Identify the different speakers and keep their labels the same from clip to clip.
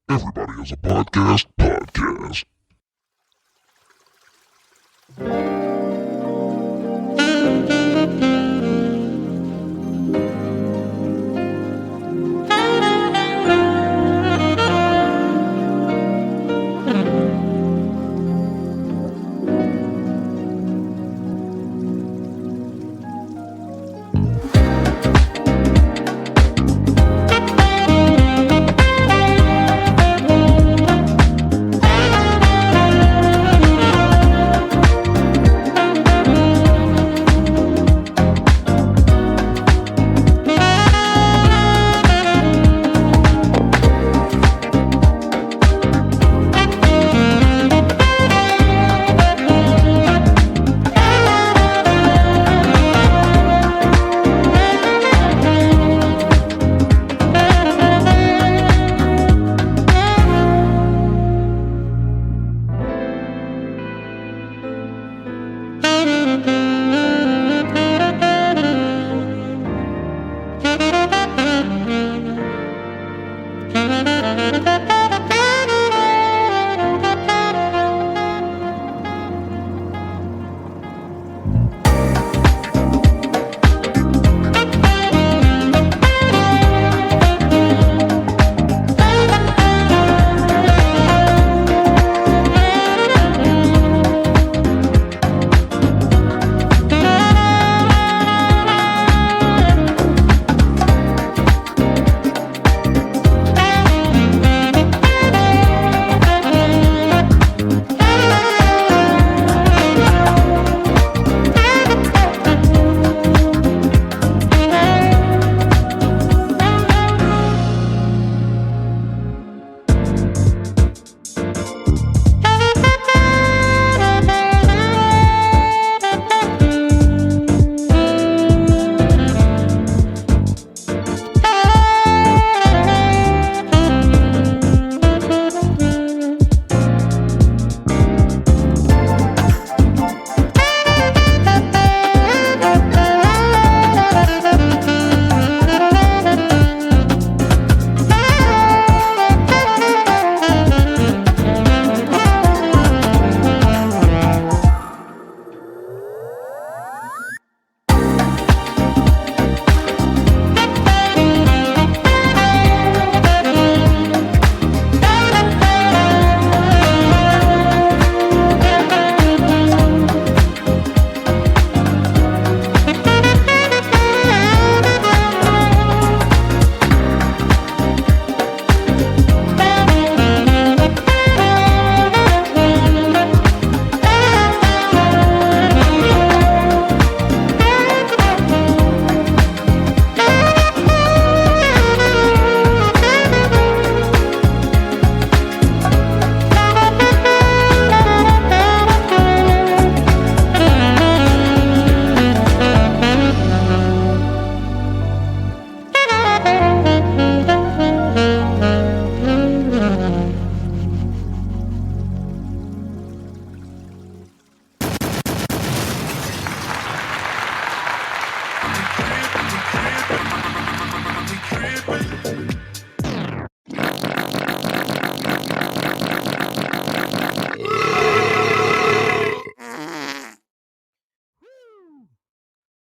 Speaker 1: Everybody has a podcast.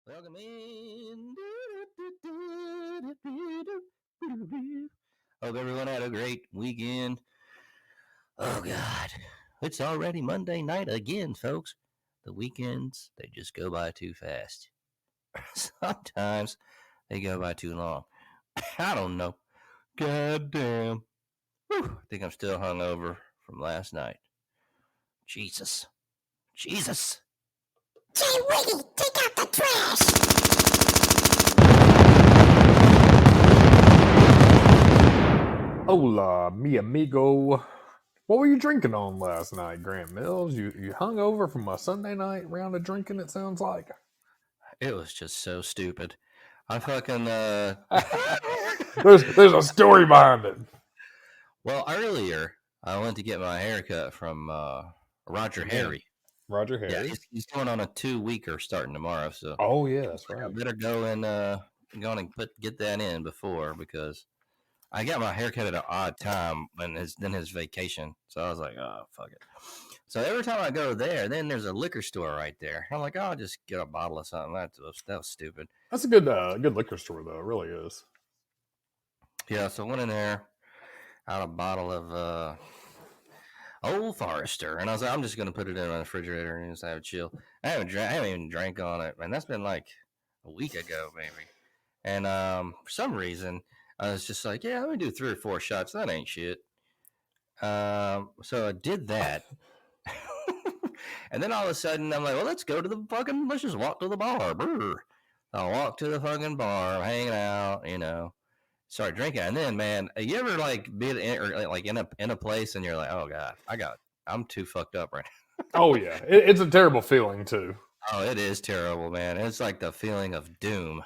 Speaker 2: Welcome in. Hope everyone had a great weekend. Oh, God. It's already Monday night again, folks. The weekends, they just go by too fast. Sometimes they go by too long. I don't know. God damn. Whew. I think I'm still hungover from last night. Jesus.
Speaker 3: Jay Wiggy, take out the trash!
Speaker 4: Hola, mi amigo. What were you drinking on last night, Grant Mills? You hung over from a Sunday night round of drinking, it sounds like.
Speaker 2: It was just so stupid. I fucking,
Speaker 4: There's a story behind it.
Speaker 2: Well, earlier, I went to get my haircut from Roger Harry.
Speaker 4: Roger
Speaker 2: Yeah,
Speaker 4: Harry.
Speaker 2: he's going on a 2-weeker starting tomorrow. So
Speaker 4: Oh yeah, that's right.
Speaker 2: I better go and get that in before, because I got my haircut at an odd time when then his vacation. So I was like, oh, fuck it. So every time I go there, then there's a liquor store right there. I'm like, oh, I'll just get a bottle of something. That was stupid.
Speaker 4: That's a good liquor store though. It really is.
Speaker 2: Yeah, so I went in there, out a bottle of Old Forester, and I was like, I'm just gonna put it in my refrigerator and just have a chill. I haven't even drank on it, man. That's been like a week ago, maybe. And for some reason, I was just like, yeah, let me do 3 or 4 shots. That ain't shit. So I did that. And then all of a sudden, I'm like, well, let's just walk to the bar. Brr. I'll walk to the fucking bar, I'm hanging out, start drinking. And then, man, you ever like be in a place and you're like, oh God, I'm too fucked up right now.
Speaker 4: Oh yeah, it's a terrible feeling too.
Speaker 2: Oh, it is terrible, man. It's like the feeling of doom.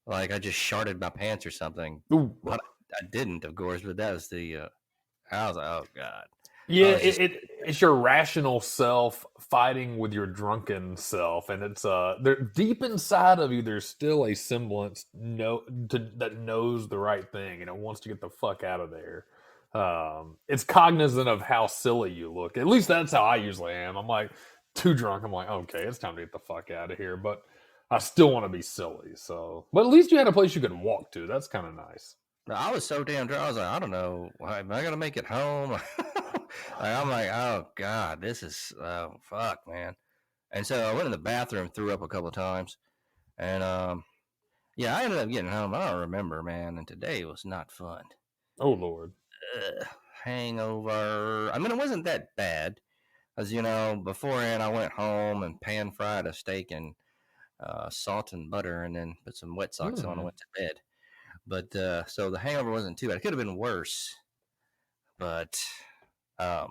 Speaker 2: Like I just sharted my pants or something.
Speaker 4: Ooh.
Speaker 2: But I didn't, of course, but that was I was like, oh God.
Speaker 4: Yeah, it's your rational self fighting with your drunken self, and it's there deep inside of you. There's still a semblance that knows the right thing, and it wants to get the fuck out of there. It's cognizant of how silly you look. At least that's how I usually am. I'm like too drunk. I'm like, okay, it's time to get the fuck out of here, but I still want to be silly. So, but at least you had a place you could walk to. That's kind of nice.
Speaker 2: I was so damn drunk. I was like, I don't know. Am I gonna make it home? I'm like, oh God, this is fuck, man. And so I went in the bathroom, threw up a couple of times, and yeah, I ended up getting home. I don't remember, man. And today was not fun.
Speaker 4: Oh Lord,
Speaker 2: hangover. I mean, it wasn't that bad, as beforehand I went home and pan fried a steak and salt and butter, and then put some wet socks on and went to bed. But so the hangover wasn't too bad. It could have been worse, but yeah,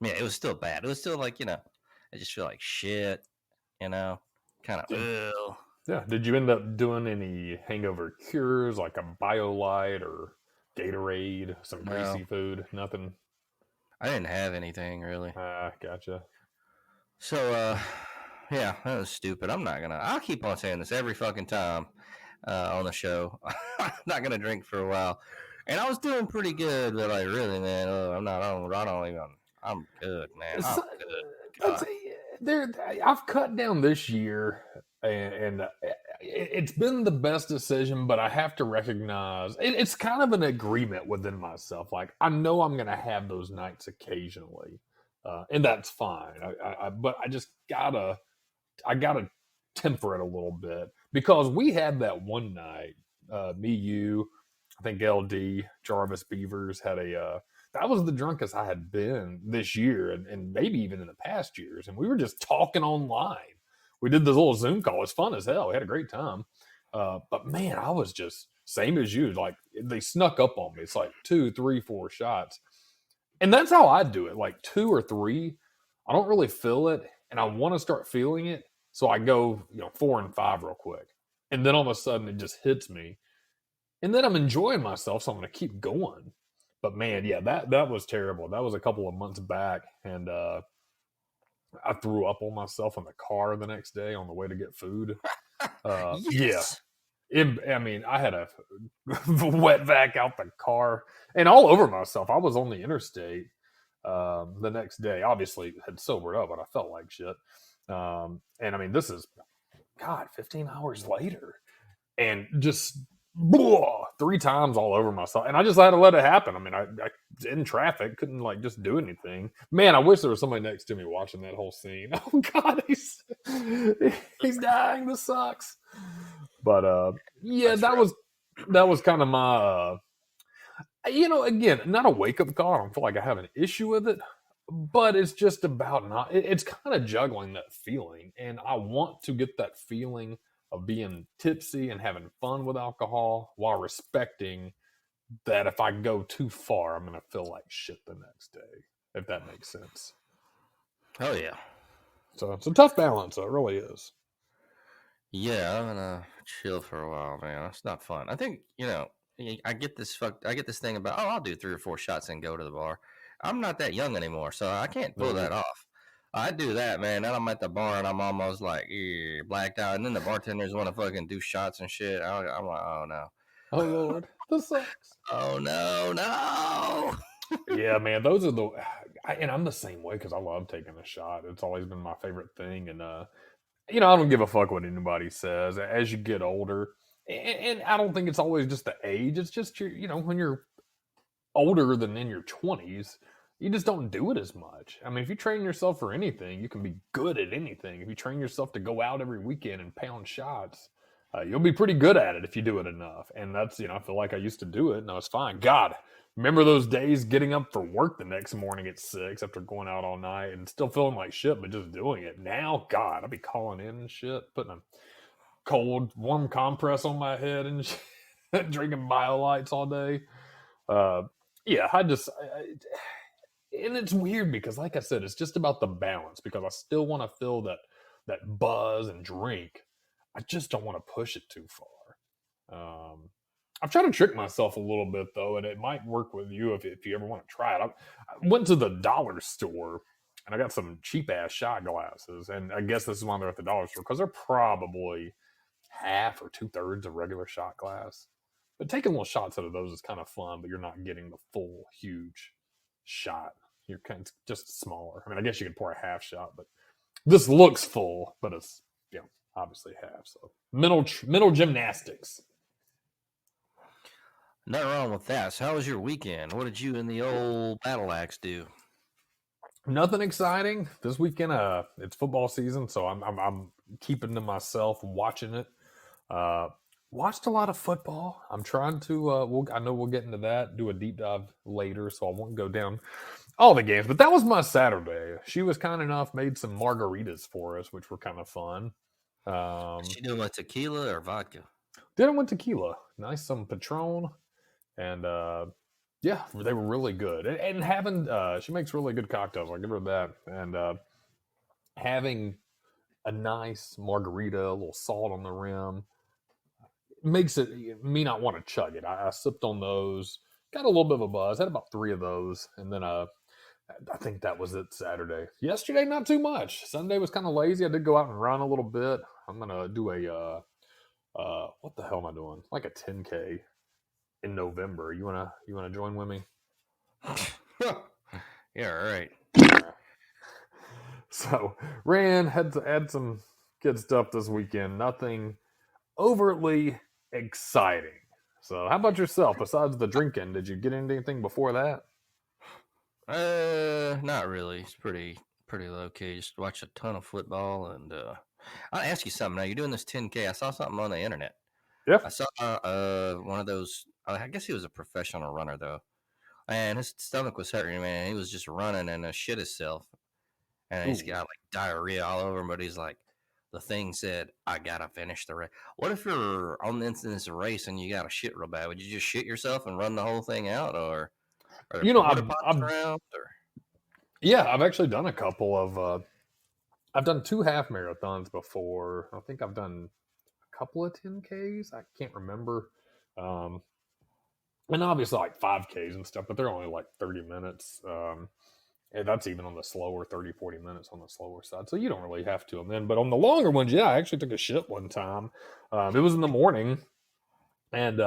Speaker 2: it was still bad. It was still like I just feel like shit, kind of ill.
Speaker 4: Yeah. Did you end up doing any hangover cures like a BioLite or Gatorade, some greasy food? Nothing.
Speaker 2: I didn't have anything really.
Speaker 4: Gotcha.
Speaker 2: So yeah, that was stupid. I'll keep on saying this every fucking time. On the show. I'm not gonna drink for a while, and I was doing pretty good, but like really, man, I'm good, man. I'm good.
Speaker 4: I've cut down this year, and it's been the best decision. But I have to recognize it's kind of an agreement within myself. Like I know I'm gonna have those nights occasionally, and that's fine. But I just gotta temper it a little bit, because we had that one night, me, you, I think LD, Jarvis Beavers had that was the drunkest I had been this year, and maybe even in the past years. And we were just talking online. We did this little Zoom call. It's fun as hell. We had a great time. But man, I was just same as you. Like they snuck up on me. It's like 2, 3, 4 shots. And that's how I do it. Like 2 or 3, I don't really feel it, and I want to start feeling it. So I go, 4 and 5 real quick. And then all of a sudden it just hits me. And then I'm enjoying myself, so I'm going to keep going. But man, yeah, that was terrible. That was a couple of months back. And I threw up on myself in the car the next day on the way to get food.
Speaker 2: Yes.
Speaker 4: Yeah. I had a wet vac out the car and all over myself. I was on the interstate the next day. Obviously had sobered up, but I felt like shit. And I mean, this is, 15 hours later, and just 3 times all over myself. And I just had to let it happen. I mean, I in traffic, couldn't like just do anything. Man, I wish there was somebody next to me watching that whole scene. Oh God, he's dying. This sucks. But yeah, that was kind of my, again, not a wake up call. I don't feel like I have an issue with it. But it's just about it's kind of juggling that feeling. And I want to get that feeling of being tipsy and having fun with alcohol while respecting that if I go too far, I'm going to feel like shit the next day, if that makes sense.
Speaker 2: Oh, yeah.
Speaker 4: So it's a tough balance. So it really is.
Speaker 2: Yeah, I'm going to chill for a while, man. It's not fun. I think, I get this thing about, I'll do 3 or 4 shots and go to the bar. I'm not that young anymore, so I can't pull that off. I do that, man. Then I'm at the bar and I'm almost like blacked out, and then the bartenders want to fucking do shots and shit. I'm like, oh no.
Speaker 4: Oh Lord. This sucks.
Speaker 2: Oh no.
Speaker 4: Yeah, man, those are and I'm the same way because I love taking a shot. It's always been my favorite thing, and I don't give a fuck what anybody says. As you get older, and I don't think it's always just the age. It's just when you're older than in your 20s, you just don't do it as much. I mean, if you train yourself for anything, you can be good at anything. If you train yourself to go out every weekend and pound shots, you'll be pretty good at it if you do it enough. And that's, I feel like I used to do it and I was fine. God, remember those days getting up for work the next morning at 6 after going out all night and still feeling like shit, but just doing it. Now, God, I'll be calling in and shit, putting a cold, warm compress on my head and shit, drinking BioLights all day. Yeah, and it's weird because, like I said, it's just about the balance. Because I still want to feel that buzz and drink. I just don't want to push it too far. I'm trying to trick myself a little bit though, and it might work with you if you ever want to try it. I went to the dollar store and I got some cheap ass shot glasses, and I guess this is why they're at the dollar store because they're probably half or 2/3 of regular shot glass. But taking little shots out of those is kind of fun, but you're not getting the full, huge shot. You're kind of just smaller. I mean, I guess you could pour a half shot, but this looks full, but it's obviously half. So mental gymnastics.
Speaker 2: Nothing wrong with that. So how was your weekend? What did you and the old battle axe do?
Speaker 4: Nothing exciting this weekend. It's football season, so I'm keeping to myself, watching it. Watched a lot of football. I'm trying to. I know we'll get into that. Do a deep dive later, so I won't go down all the games. But that was my Saturday. She was kind enough, made some margaritas for us, which were kind of fun.
Speaker 2: She doing like tequila or vodka?
Speaker 4: Dinner went tequila. Nice, some Patron, and yeah, they were really good. And having she makes really good cocktails. I'll give her that. And having a nice margarita, a little salt on the rim, makes me not want to chug it. I sipped on those, got a little bit of a buzz, had about 3 of those, and then I think that was it Saturday. Yesterday, not too much. Sunday was kind of lazy. I did go out and run a little bit. I'm gonna do a what the hell am I doing? Like a 10K in November. You wanna join with me?
Speaker 2: Yeah, all right.
Speaker 4: So had some good stuff this weekend. Nothing overtly exciting. So how about yourself? Besides the drinking, did you get into anything before that?
Speaker 2: Not really. It's pretty low key. Just watch a ton of football, and I'll ask you something. Now you're doing this 10K. I saw something on the internet.
Speaker 4: Yeah.
Speaker 2: I saw one of those. I guess he was a professional runner though, and his stomach was hurting. Man, he was just running and shit himself, and he's got like diarrhea all over him. But he's like, the thing said, "I gotta finish the race." What if you're on this race and you got to shit real bad? Would you just shit yourself and run the whole thing out, or are there porta potties around? Or?
Speaker 4: Yeah, I've actually done a couple of. I've done 2 half marathons before. I think I've done a couple of 10Ks. I can't remember. And obviously like 5Ks and stuff, but they're only like 30 minutes. And that's even on the slower 30, 40 minutes on the slower side. So you don't really have to. But on the longer ones, yeah, I actually took a shit one time. It was in the morning. And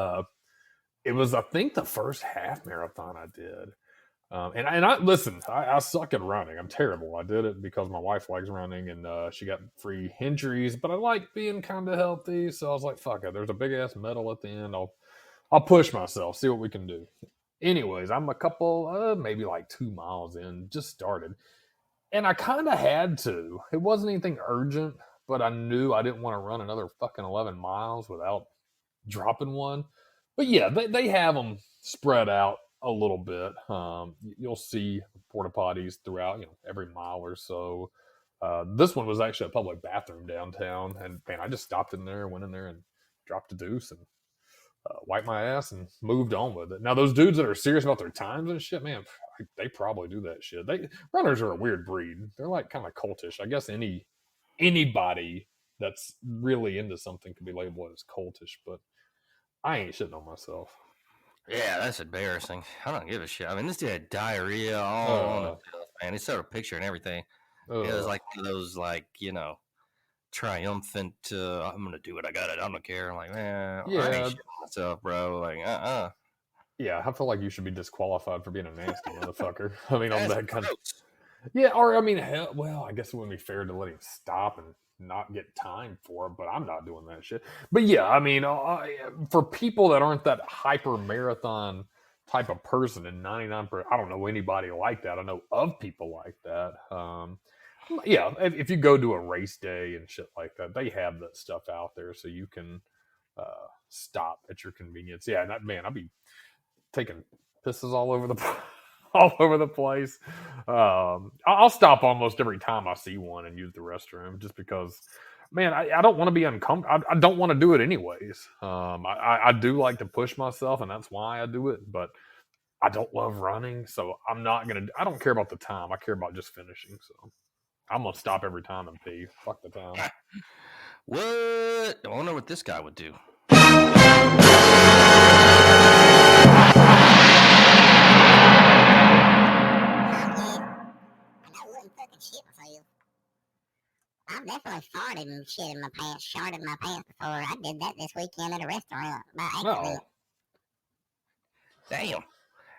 Speaker 4: it was, I think, the first half marathon I did. And I listen, I suck at running. I'm terrible. I did it because my wife likes running and she got free injuries, but I like being kind of healthy. So I was like, fuck it. There's a big ass medal at the end. I'll push myself, see what we can do. Anyways, I'm a couple, maybe like 2 miles in, just started. And I kind of had to. It wasn't anything urgent, but I knew I didn't want to run another fucking 11 miles without dropping one. But yeah, they have them spread out a little bit. You'll see porta potties throughout, every mile or so. This one was actually a public bathroom downtown, and man, I just stopped in there, went in there, and dropped a deuce and wiped my ass and moved on with it. Now, those dudes that are serious about their times and shit, man, they probably do that shit. Runners are a weird breed. They're like kind of cultish. I guess anybody that's really into something could be labeled as cultish, but I ain't shitting on myself.
Speaker 2: Yeah, that's embarrassing. I don't give a shit. I mean, this dude had diarrhea all on himself, man. He showed a picture and everything. It was like one of those, like, triumphant. I'm gonna do it. I got it. I don't care. I'm like, man, I
Speaker 4: Yeah.
Speaker 2: ain't shitting myself, bro. Like,
Speaker 4: Yeah, I feel like you should be disqualified for being a nasty motherfucker. I mean, on
Speaker 2: That's
Speaker 4: that kind of.
Speaker 2: gross.
Speaker 4: Yeah, or I mean, hell, well, I guess it wouldn't be fair to let him stop and not get time for it, but I'm not doing that shit. But yeah, I mean, for people that aren't that hyper marathon type of person, and 99%, I don't know anybody like that. I know of people like that. Yeah, if you go to a race day and shit like that, they have that stuff out there so you can stop at your convenience. Yeah, and man, I'd be taking pisses all over the all over the place. I'll stop almost every time I see one and use the restroom, just because, man, I don't want to be uncomfortable. I don't want to do it anyways. I do like to push myself, and that's why I do it. But I don't love running, so I'm not gonna. I don't care about the time. I care about just finishing. So I'm gonna stop every time and pee. Fuck the time.
Speaker 2: What? I wonder what this guy would do.
Speaker 3: I've definitely farted and shit in my pants, sharted my pants before. I did that this weekend at a restaurant by accident.
Speaker 2: Damn,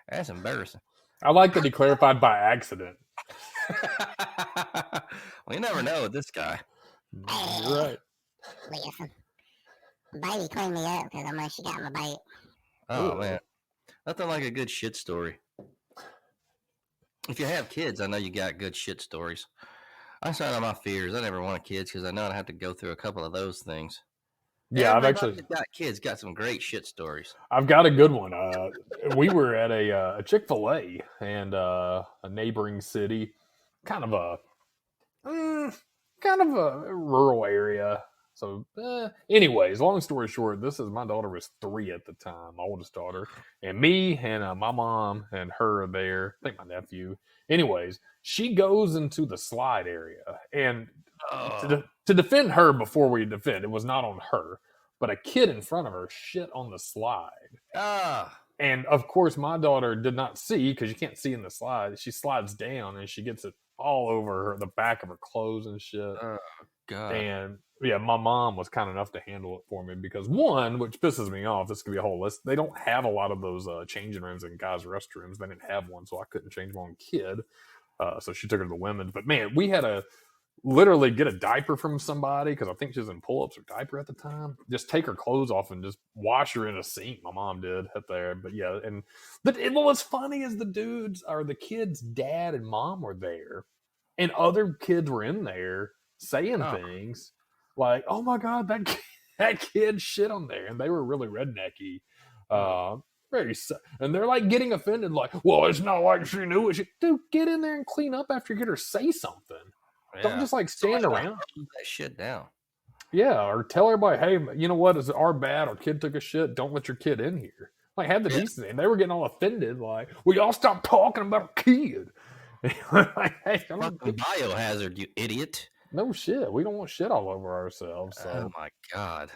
Speaker 2: that's embarrassing.
Speaker 4: I like that he clarified by accident.
Speaker 2: Well, you never know with this guy.
Speaker 4: You're right.
Speaker 3: Listen, baby cleaned me up because she got my bait.
Speaker 2: Oh, man. Nothing like a good shit story. If you have kids, I know you got good shit stories. That's one of my fears. I never wanted kids because I know I'd have to go through a couple of those things.
Speaker 4: Yeah,
Speaker 2: Everybody
Speaker 4: I've actually
Speaker 2: that's got kids got some great shit stories.
Speaker 4: I've got a good one. We were at a Chick-fil-A and a neighboring city, kind of a rural area. So, anyways, long story short, my daughter was 3 at the time, my oldest daughter, and me and my mom and her are there. I think my nephew. Anyways, she goes into the slide area, and to defend her before we defend, it was not on her, but a kid in front of her shit on the slide. And of course, my daughter did not see, because you can't see in the slide. She slides down and she gets it all over the back of her clothes and shit.
Speaker 2: Oh, God.
Speaker 4: And yeah, my mom was kind enough to handle it for me because, one, which pisses me off, this could be a whole list, they don't have a lot of those changing rooms in guys' restrooms. They didn't have one, so I couldn't change my own kid. So she took her to the women's. But man, we had to literally get a diaper from somebody, because I think she was in pull-ups or diaper at the time. Just take her clothes off and just wash her in a sink. My mom did up there. But yeah, but what's funny is the kids' dad and mom were there, and other kids were in there saying things like, "Oh my God, that kid shit on there," and they were really rednecky. And they're like getting offended, like, "Well, it's not like she knew it." Dude, get in there and clean up after you get her say something. Yeah. Don't just like stand around.
Speaker 2: Put that shit down.
Speaker 4: Yeah, or tell everybody, "Hey, you know what? It's our bad. Our kid took a shit. Don't let your kid in here." Like, have the decency. And they were getting all offended, like, "Well, y'all stop talking about our kid." Like, hey,
Speaker 2: fucking biohazard, you idiot.
Speaker 4: No shit. We don't want shit all over ourselves. So.
Speaker 2: Oh my God.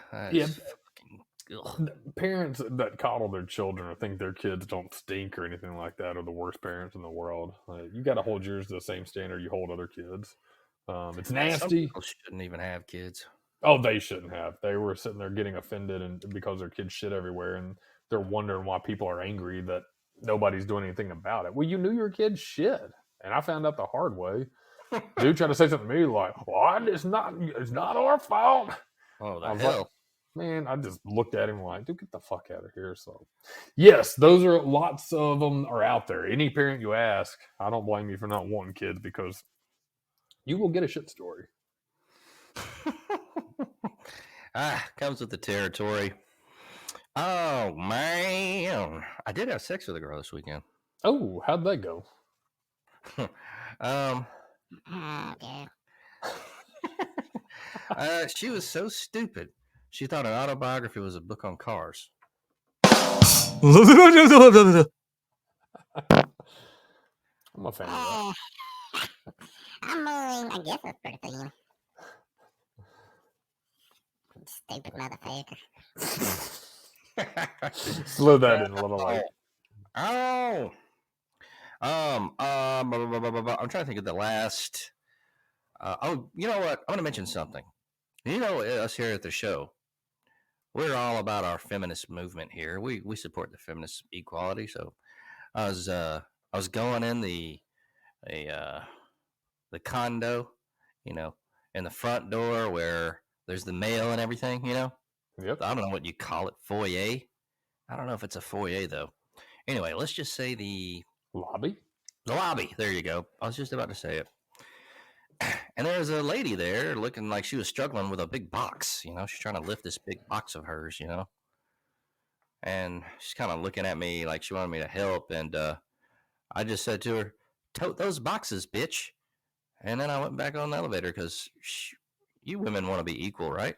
Speaker 4: Parents that coddle their children or think their kids don't stink or anything like that are the worst parents in the world. You got to hold yours to the same standard you hold other kids. It's nasty.
Speaker 2: Some people shouldn't even have kids.
Speaker 4: Oh, they shouldn't have. They were sitting there getting offended and because their kids shit everywhere, and they're wondering why people are angry that nobody's doing anything about it. Well, you knew your kid shit, and I found out the hard way. Dude tried to say something to me like, "Well, it's not our fault."
Speaker 2: Oh, the hell.
Speaker 4: Like, man, I just looked at him like, "Dude, get the fuck out of here." So, yes, those are lots of them are out there. Any parent you ask, I don't blame you for not wanting kids, because you will get a shit story.
Speaker 2: Comes with the territory. Oh, man. I did have sex with a girl this weekend.
Speaker 4: Oh, how'd that go?
Speaker 2: She was so stupid. She thought an autobiography was a book on cars.
Speaker 4: I'm a fan of that.
Speaker 3: I guess that's pretty thin. Stupid motherfucker.
Speaker 4: Slow that in a little like.
Speaker 2: I'm trying to think of the last. You know what? I'm going to mention something. You know, us here at the show, we're all about our feminist movement here. We support the feminist equality. So I was going in a the condo, you know, in the front door where there's the mail and everything, you know.
Speaker 4: Yep.
Speaker 2: I don't know what you call it, foyer. I don't know if it's a foyer though. Anyway, let's just say the
Speaker 4: Lobby?
Speaker 2: lobby. There you go. I was just about to say it. And there was a lady there looking like she was struggling with a big box. You know, she's trying to lift this big box of hers, you know. And she's kind of looking at me like she wanted me to help. And I just said to her, "Tote those boxes, bitch." And then I went back on the elevator because you women want to be equal, right?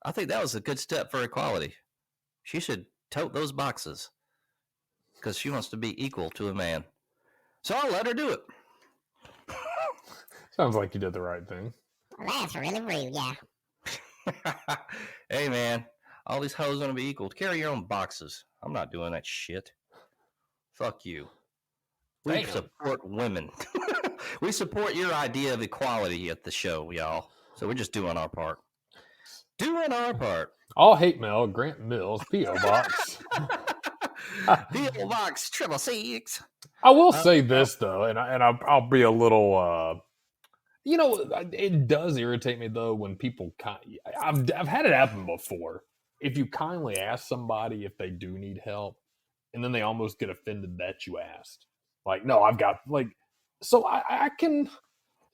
Speaker 2: I think that was a good step for equality. She should tote those boxes because she wants to be equal to a man. So I'll let her do it.
Speaker 4: Sounds like you did the right thing.
Speaker 3: That's really rude, yeah.
Speaker 2: Hey, man, all these hoes want to be equal. Carry your own boxes. I'm not doing that shit. Fuck you. We
Speaker 4: Damn.
Speaker 2: support women. We support your idea of equality at the show, y'all. So we're just doing our part. Doing our part.
Speaker 4: All hate mail, Grant Mills, P.O. Box.
Speaker 2: P.O. Box 666.
Speaker 4: I will say this, though, and I'll be a little... you know, it does irritate me, though, when people... I've had it happen before. If you kindly ask somebody if they do need help, and then they almost get offended that you asked. Like, no, I've got... like. So I can,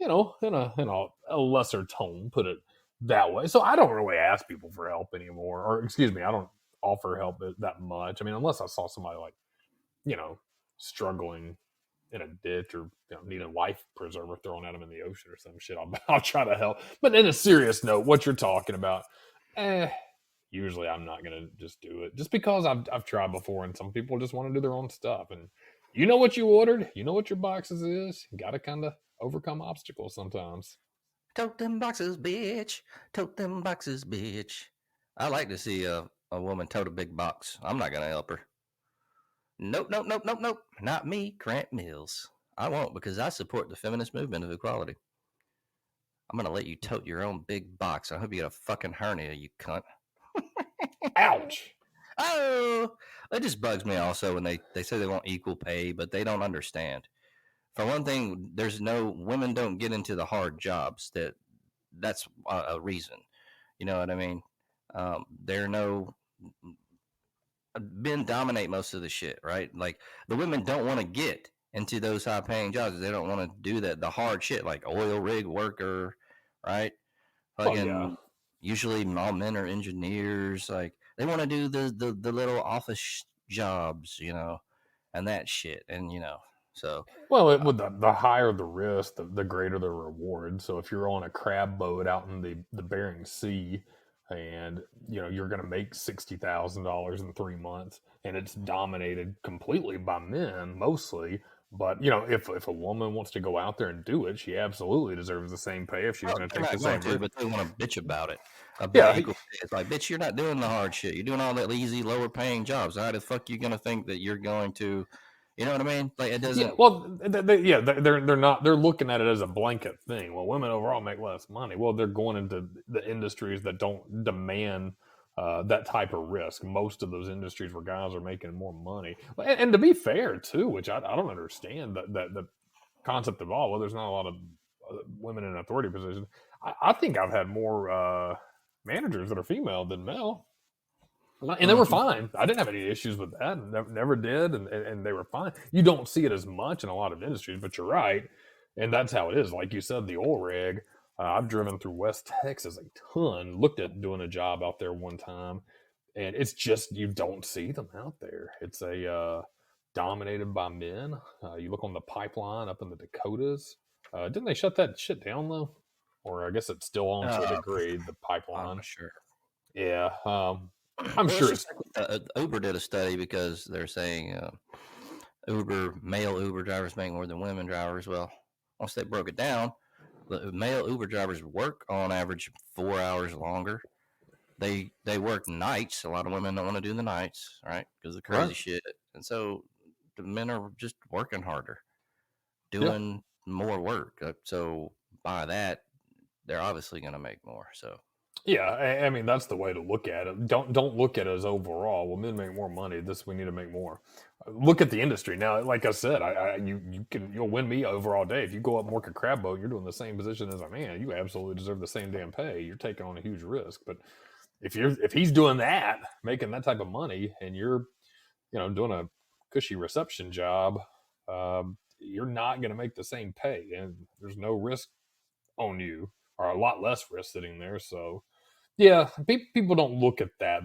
Speaker 4: you know, in a lesser tone, put it that way. So I don't really ask people for help anymore. Or, excuse me, I don't offer help that much. I mean, unless I saw somebody, like, you know, struggling in a ditch or, you know, need a life preserver thrown at them in the ocean or some shit, I'll try to help. But in a serious note, what you're talking about, usually I'm not going to just do it. Just because I've tried before, and some people just want to do their own stuff. And you know what you ordered. You know what your boxes is. You got to kind of overcome obstacles sometimes.
Speaker 2: Tote them boxes, bitch. Tote them boxes, bitch. I like to see a woman tote a big box. I'm not going to help her. Nope. Not me, Grant Mills. I won't, because I support the feminist movement of equality. I'm going to let you tote your own big box. I hope you get a fucking hernia, you cunt.
Speaker 4: Ouch.
Speaker 2: Oh, it just bugs me also when they say they want equal pay, but they don't understand. For one thing, women don't get into the hard jobs. That's a reason. You know what I mean? Men dominate most of the shit, right? Like, the women don't want to get into those high paying jobs. They don't want to do the hard shit, like oil rig worker, right? Fucking, usually all men are engineers. Like, they want to do the little office jobs, you know, and that shit. And, you know, so.
Speaker 4: Well, with the higher the risk, the greater the reward. So if you're on a crab boat out in the Bering Sea, and, you know, you're going to make $60,000 in 3 months, and it's dominated completely by men, mostly. But, you know, if a woman wants to go out there and do it, she absolutely deserves the same pay if she's going to take the same risk.
Speaker 2: But they want to bitch about it. It's like, bitch, you're not doing the hard shit. You're doing all that easy, lower paying jobs. How the fuck you going to think that you're going to, you know what I mean? Like, it doesn't.
Speaker 4: Yeah, well, they're not. They're looking at it as a blanket thing. Well, women overall make less money. Well, they're going into the industries that don't demand that type of risk. Most of those industries where guys are making more money, and to be fair too, which I don't understand that the concept of all. Well, there's not a lot of women in authority positions. I think I've had more managers that are female than male. And they were fine. I didn't have any issues with that. Never did. And they were fine. You don't see it as much in a lot of industries, but you're right. And that's how it is. Like you said, the oil rig. I've driven through West Texas a ton. Looked at doing a job out there one time. And it's just, you don't see them out there. It's dominated by men. You look on the pipeline up in the Dakotas. Didn't they shut that shit down, though? Or I guess it's still on to a degree, the pipeline.
Speaker 2: I'm sure.
Speaker 4: Yeah. I'm sure it's
Speaker 2: Uber did a study because they're saying male Uber drivers make more than women drivers. Well, once they broke it down, the male Uber drivers work on average 4 hours longer. They work nights. A lot of women don't want to do the nights, right? Because of the crazy shit. And so the men are just working harder, doing more work. So by that, they're obviously going to make more. So
Speaker 4: Yeah, I mean that's the way to look at it. Don't look at it as overall. Well, men make more money. This we need to make more. Look at the industry now. Like I said, you'll win me over all day if you go up and work a crab boat. You're doing the same position as a man. You absolutely deserve the same damn pay. You're taking on a huge risk. But if he's doing that, making that type of money, and you're doing a cushy reception job, you're not going to make the same pay, and there's no risk on you, or a lot less risk sitting there. So yeah, people don't look at that.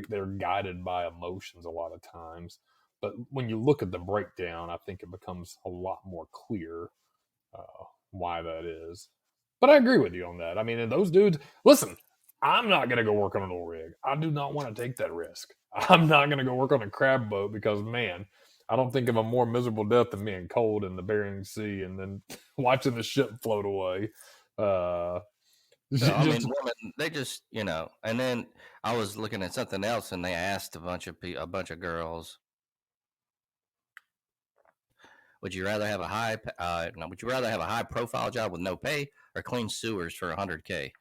Speaker 4: They're guided by emotions a lot of times. But when you look at the breakdown, I think it becomes a lot more clear why that is. But I agree with you on that. I mean, and those dudes, listen, I'm not going to go work on an oil rig. I do not want to take that risk. I'm not going to go work on a crab boat because, man, I don't think of a more miserable death than being cold in the Bering Sea and then watching the ship float away.
Speaker 2: So, I mean, women, they just, and then I was looking at something else, and they asked a bunch of girls, would you rather have a high profile job with no pay or clean sewers for $100K?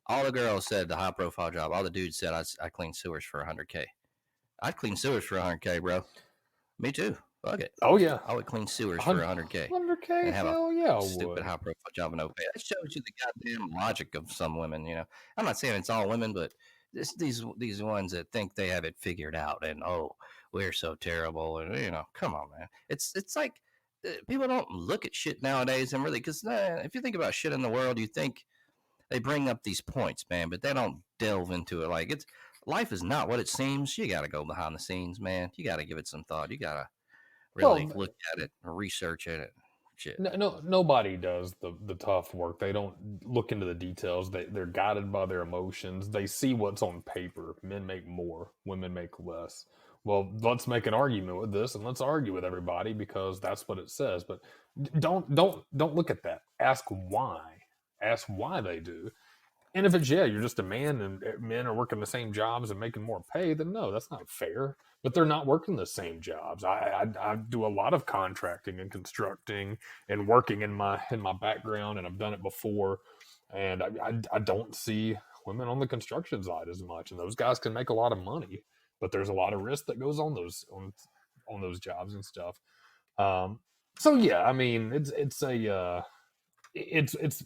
Speaker 2: All the girls said the high profile job. All the dudes said I clean sewers for $100K. I'd clean sewers for $100K, bro. Me too. Fuck it.
Speaker 4: Oh yeah,
Speaker 2: I would clean sewers for $100K.
Speaker 4: $100K,
Speaker 2: and have
Speaker 4: hell
Speaker 2: a
Speaker 4: yeah,
Speaker 2: stupid high profile job and no pay. That shows you the goddamn logic of some women. I'm not saying it's all women, but these ones that think they have it figured out and we're so terrible and come on, man. It's like people don't look at shit nowadays and really because if you think about shit in the world, you think they bring up these points, man, but they don't delve into it. Like life is not what it seems. You got to go behind the scenes, man. You got to give it some thought. You got to really look at it and research it. Shit.
Speaker 4: No, nobody does the tough work. They don't look into the details. They're guided by their emotions. They see what's on paper. Men make more, women make less. Well, let's make an argument with this and let's argue with everybody because that's what it says. But don't look at that. Ask why. Ask why they do. And if it's you're just a man and men are working the same jobs and making more pay, then no, that's not fair. But they're not working the same jobs. I do a lot of contracting and constructing and working in my background, and I've done it before. And I don't see women on the construction side as much, and those guys can make a lot of money, but there's a lot of risk that goes on those jobs and stuff. So yeah, I mean it's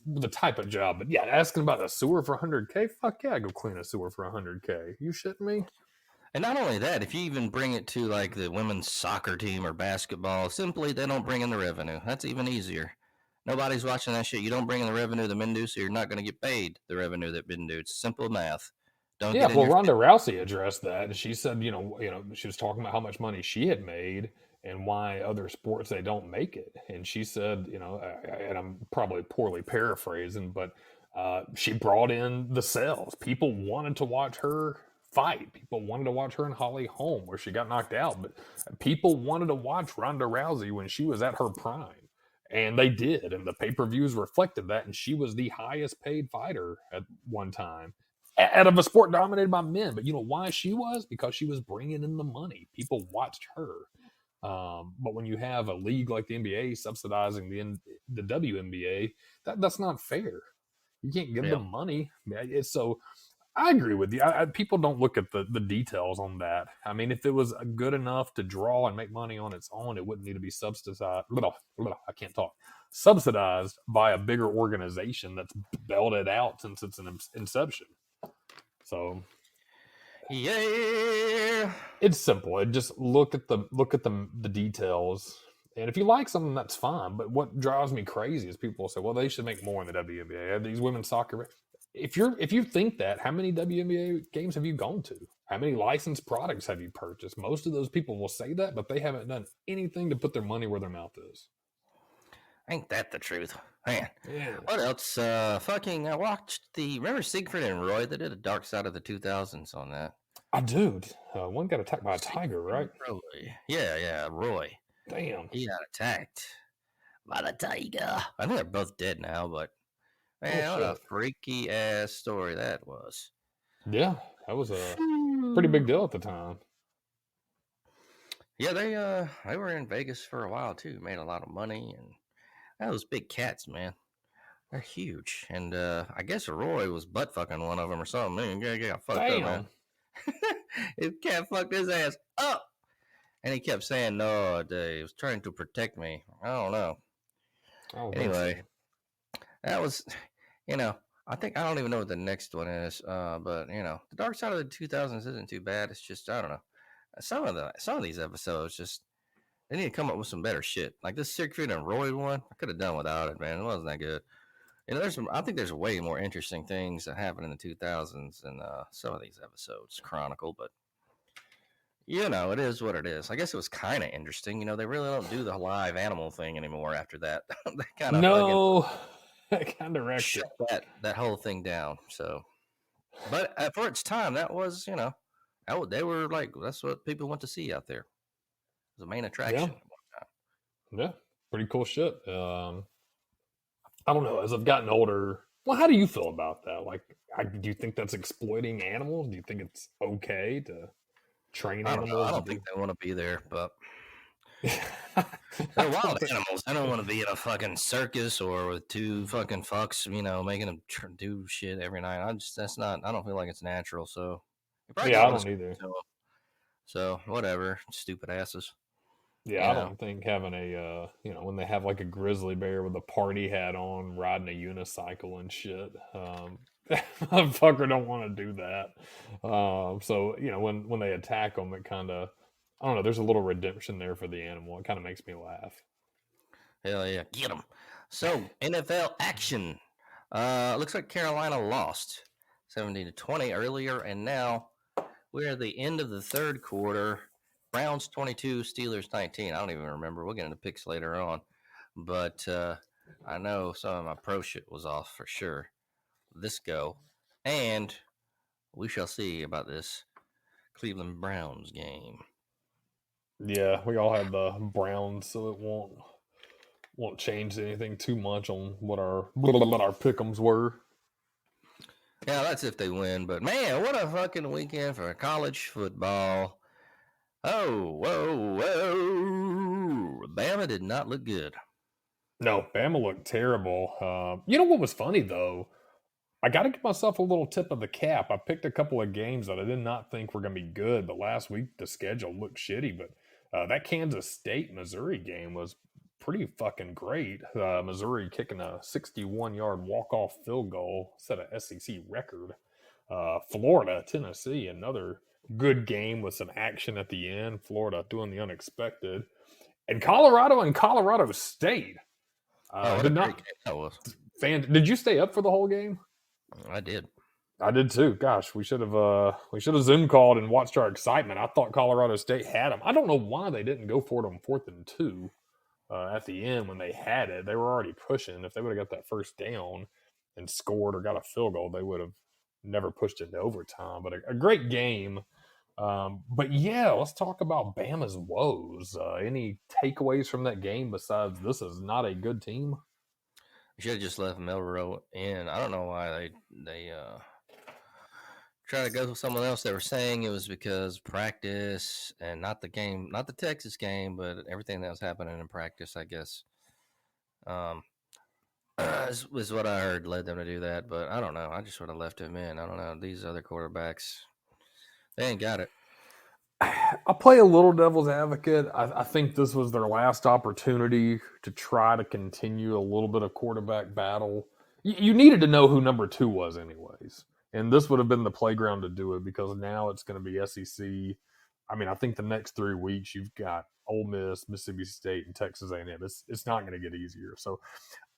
Speaker 4: the type of job, but yeah, asking about a sewer for 100K, fuck yeah, go clean a sewer for 100K. You shitting me?
Speaker 2: And not only that, if you even bring it to like the women's soccer team or basketball, simply they don't bring in the revenue. That's even easier. Nobody's watching that shit. You don't bring in the revenue the men do, so you're not going to get paid the revenue that men do. It's simple math.
Speaker 4: Yeah, well, Ronda Rousey addressed that, and she said, she was talking about how much money she had made and why other sports they don't make it. And she said, and I'm probably poorly paraphrasing, but she brought in the sales. People wanted to watch her fight. People wanted to watch her and Holly Holm where she got knocked out, but people wanted to watch Ronda Rousey when she was at her prime. And they did, and the pay-per-views reflected that, and she was the highest paid fighter at one time out of a sport dominated by men. But you know why she was? Because she was bringing in the money. People watched her. But when you have a league like the NBA subsidizing the WNBA, that's not fair. You can't give them money. So I agree with you. People don't look at the details on that. I mean, if it was good enough to draw and make money on its own, it wouldn't need to be subsidized. I can't talk. Subsidized by a bigger organization that's bailed it out since its inception. So,
Speaker 2: yeah,
Speaker 4: it's simple. It just look at the details, and if you like something, that's fine. But what drives me crazy is people say, "Well, they should make more in the WNBA." These women's soccer. If you think that, how many WNBA games have you gone to? How many licensed products have you purchased? Most of those people will say that, but they haven't done anything to put their money where their mouth is.
Speaker 2: Ain't that the truth? Man.
Speaker 4: Yeah.
Speaker 2: What else? I watched remember Siegfried and Roy? They did a Darkside of the 2000s on that.
Speaker 4: I do. One got attacked by a tiger, right?
Speaker 2: Roy. Yeah, Roy.
Speaker 4: Damn.
Speaker 2: He got attacked by the tiger. I think they're both dead now, but man, what a freaky ass story that was.
Speaker 4: Yeah, that was a pretty big deal at the time.
Speaker 2: Yeah, they were in Vegas for a while too. Made a lot of money, and those big cats, man. They're huge, and I guess Roy was butt fucking one of them or something. Man, he got fucked up, man. His cat fucked his ass up, and he kept saying, "No, he was trying to protect me." I don't know. Anyway, that was, I don't even know what the next one is. But the Dark Side of the 2000s isn't too bad. It's just I don't know. Some of these episodes just they need to come up with some better shit. Like this Siegfried and Roy one, I could have done without it, man. It wasn't that good. I think there's way more interesting things that happened in the 2000s than some of these episodes chronicle, but it is what it is. I guess it was kind of interesting. They really don't do the live animal thing anymore after that. They kind of
Speaker 4: that kind of wrecked
Speaker 2: shut that whole thing down. So, but for its time, that was they were like that's what people want to see out there. It was the main attraction.
Speaker 4: Yeah, pretty cool shit. I don't know. As I've gotten older, well, how do you feel about that? Like, do you think that's exploiting animals? Do you think it's okay to train animals?
Speaker 2: I don't think they want to be there, but they're wild animals. I don't want to be in a fucking circus or with two fucking fucks, making them do shit every night. I don't feel like it's natural. So,
Speaker 4: I don't either.
Speaker 2: So, whatever, stupid asses.
Speaker 4: Yeah, I don't think having a, when they have like a grizzly bear with a party hat on riding a unicycle and shit, fucker don't want to do that. So, when they attack them, it kind of, I don't know, there's a little redemption there for the animal. It kind of makes me laugh.
Speaker 2: Hell yeah, get them. So, NFL action. Looks like Carolina lost 17-20 earlier, and now we're at the end of the third quarter. Browns 22, Steelers 19. I don't even remember. We'll get into picks later on. But I know some of my pro shit was off for sure. This go. And we shall see about this Cleveland Browns game.
Speaker 4: Yeah, we all had the Browns, so it won't change anything too much on what our pick'ems were.
Speaker 2: Yeah, that's if they win. But man, what a fucking weekend for college football. Oh, whoa. Bama did not look good.
Speaker 4: No, Bama looked terrible. You know what was funny, though? I got to give myself a little tip of the cap. I picked a couple of games that I did not think were going to be good, but last week the schedule looked shitty. But that Kansas State-Missouri game was pretty fucking great. Missouri kicking a 61-yard walk-off field goal, set an SEC record. Florida, Tennessee, another good game with some action at the end. Florida doing the unexpected. And Colorado State. Did you stay up for the whole game?
Speaker 2: I did.
Speaker 4: I did too. Gosh, we should have Zoom called and watched our excitement. I thought Colorado State had them. I don't know why they didn't go for it on 4th and 2 at the end when they had it. They were already pushing. If they would have got that first down and scored or got a field goal, they would have never pushed it into overtime. But a great game. But yeah, let's talk about Bama's woes. Any takeaways from that game besides this is not a good team?
Speaker 2: You should have just left Milrow in. I don't know why they try to go with someone else. They were saying it was because practice and not the game, not the Texas game, but everything that was happening in practice, I guess. Was what I heard led them to do that, but I don't know. I just would have left him in. I don't know. These other quarterbacks, they ain't got it.
Speaker 4: I'll play a little devil's advocate. I think this was their last opportunity to try to continue a little bit of quarterback battle. You needed to know who number 2 was anyways. And this would have been the playground to do it because now it's going to be SEC. I mean, I think the next 3 weeks you've got Ole Miss, Mississippi State, and Texas A&M. It's not going to get easier. So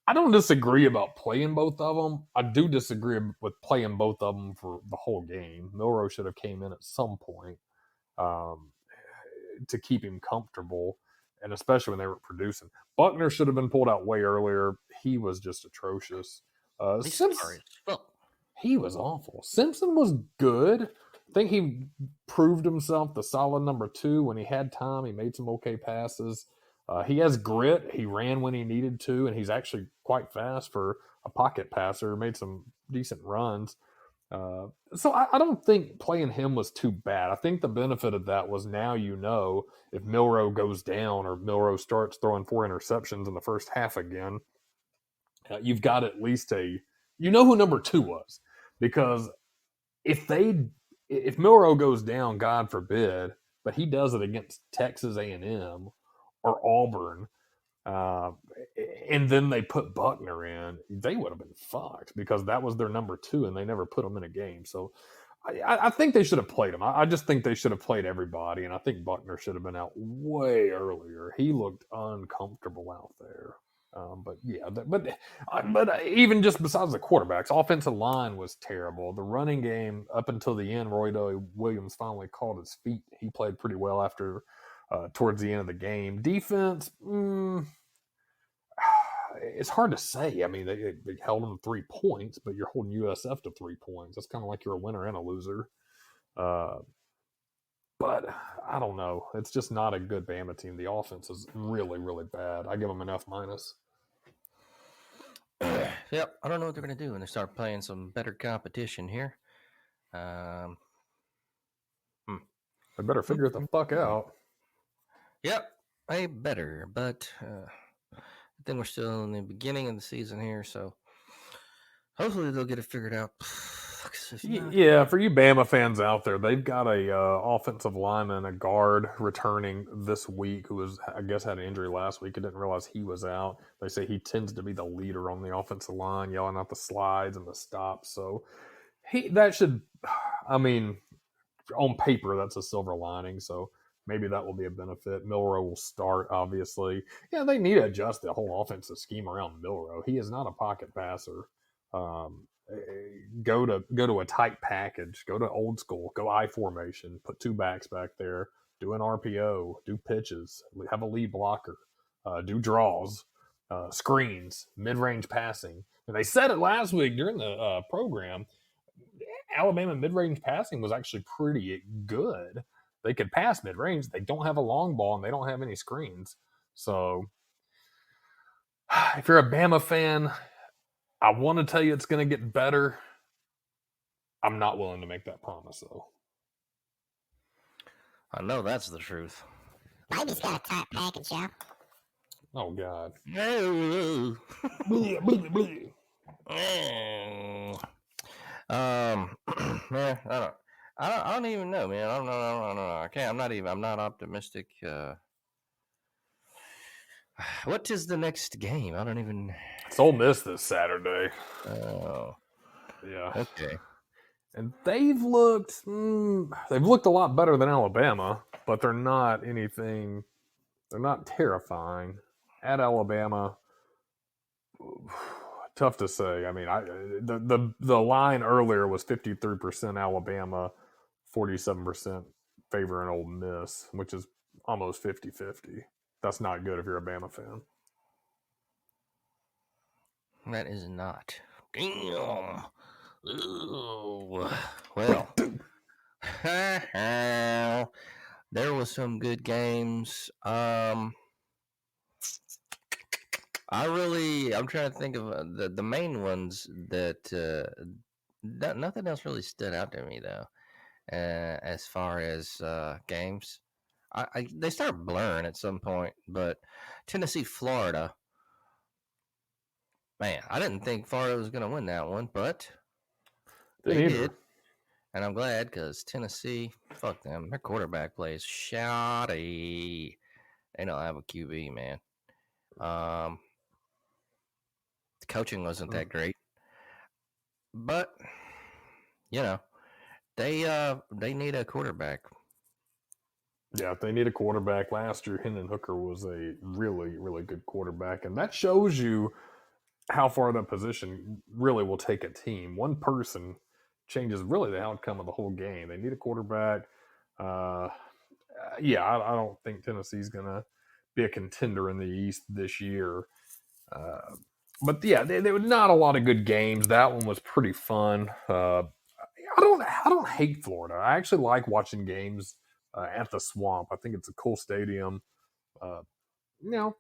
Speaker 4: I don't disagree about playing both of them. I do disagree with playing both of them for the whole game. Milrow should have came in at some point. To keep him comfortable, and especially when they were producing. Buckner should have been pulled out way earlier. He was just atrocious. He was awful. Simpson was good. I think he proved himself the solid number 2 when he had time. He made some okay passes. He has grit. He ran when he needed to, and he's actually quite fast for a pocket passer. Made some decent runs. So I don't think playing him was too bad. I think the benefit of that was now if Milrow goes down or Milrow starts throwing 4 interceptions in the first half again, you've got at least who number 2 was, because if Milroe goes down, God forbid, but he does it against Texas A&M or Auburn, and then they put Buckner in, they would have been fucked because that was their number 2, and they never put him in a game. So I think they should have played him. I just think they should have played everybody, and I think Buckner should have been out way earlier. He looked uncomfortable out there. But even just besides the quarterbacks, offensive line was terrible. The running game up until the end, Roy Williams finally caught his feet. He played pretty well after towards the end of the game. Defense, it's hard to say. I mean, they held them 3 points, but you're holding USF to 3 points. That's kind of like you're a winner and a loser. But I don't know. It's just not a good Bama team. The offense is really, really bad. I give them an F-.
Speaker 2: Yep, I don't know what they're going to do when they start playing some better competition here.
Speaker 4: They better figure it the fuck out.
Speaker 2: Yep, they better. But then we're still in the beginning of the season here, so hopefully they'll get it figured out.
Speaker 4: Yeah, for you Bama fans out there, they've got a offensive lineman, a guard returning this week who I guess had an injury last week. I didn't realize he was out. They say he tends to be the leader on the offensive line, yelling out the slides and the stops. So on paper, that's a silver lining. So maybe that will be a benefit. Milroe will start, obviously. Yeah, they need to adjust the whole offensive scheme around Milroe. He is not a pocket passer. Go to a tight package, go to old school, go I formation, put 2 backs back there, do an RPO, do pitches, have a lead blocker, do draws, screens, mid-range passing. And they said it last week during the program, Alabama mid-range passing was actually pretty good. They could pass mid-range. They don't have a long ball, and they don't have any screens. So if you're a Bama fan, I want to tell you it's going to get better. I'm not willing to make that promise, though.
Speaker 2: I know that's the truth.
Speaker 3: Baby's got a tight package, y'all.
Speaker 4: Oh, God.
Speaker 2: No. Man, I don't even know, man. I don't know. I can't. I'm not optimistic. What is the next game? I don't even.
Speaker 4: It's Ole Miss this Saturday.
Speaker 2: Oh,
Speaker 4: yeah.
Speaker 2: Okay.
Speaker 4: And they've looked a lot better than Alabama, but they're not anything. They're not terrifying. At Alabama, tough to say. I mean, the line earlier was 53% Alabama, 47% favoring Ole Miss, which is almost 50-50. That's not good if you're a Bama fan.
Speaker 2: That is not. Damn. Ooh. Well, there was some good games. I'm trying to think of the main ones that nothing else really stood out to me though. As far as games, they start blurring at some point, but Tennessee, Florida. Man, I didn't think Florida was going to win that one, but they did. And I'm glad because Tennessee, fuck them. Their quarterback plays shoddy. They don't have a QB, man. The coaching wasn't that great. But, they need a quarterback.
Speaker 4: Yeah, they need a quarterback. Last year, Hendon Hooker was a really, really good quarterback. And that shows you how far that position really will take a team. One person changes really the outcome of the whole game. They need a quarterback. I don't think Tennessee's going to be a contender in the East this year. But yeah, there were not a lot of good games. That one was pretty fun. I don't hate Florida. I actually like watching games at the Swamp. I think it's a cool stadium.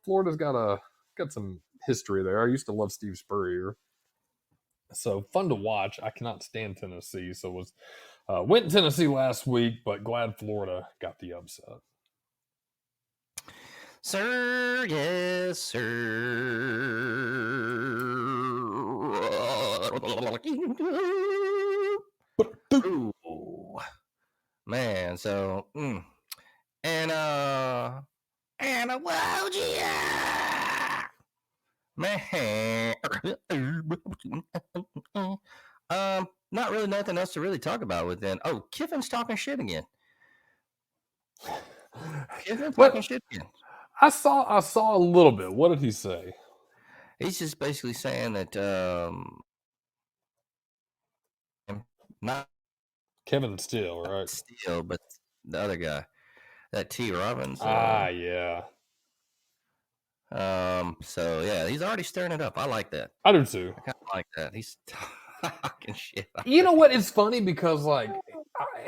Speaker 4: Florida's got some history there. I used to love Steve Spurrier. So fun to watch. I cannot stand Tennessee. So went in Tennessee last week, but glad Florida got the upset.
Speaker 2: Sir, yes, sir. Ooh, man. So, and whoa, yeah, man. Not really nothing else to really talk about with then. Oh, Kiffin's talking shit again. Kiffin's talking shit again.
Speaker 4: I saw a little bit. What did he say?
Speaker 2: He's just basically saying that not
Speaker 4: Kevin Steele, right?
Speaker 2: Steele, but the other guy, that T. Robbins.
Speaker 4: Yeah.
Speaker 2: So yeah, he's already stirring it up. I like that.
Speaker 4: I do too.
Speaker 2: I kind of like that. He's talking shit.
Speaker 4: You know what? It's funny because like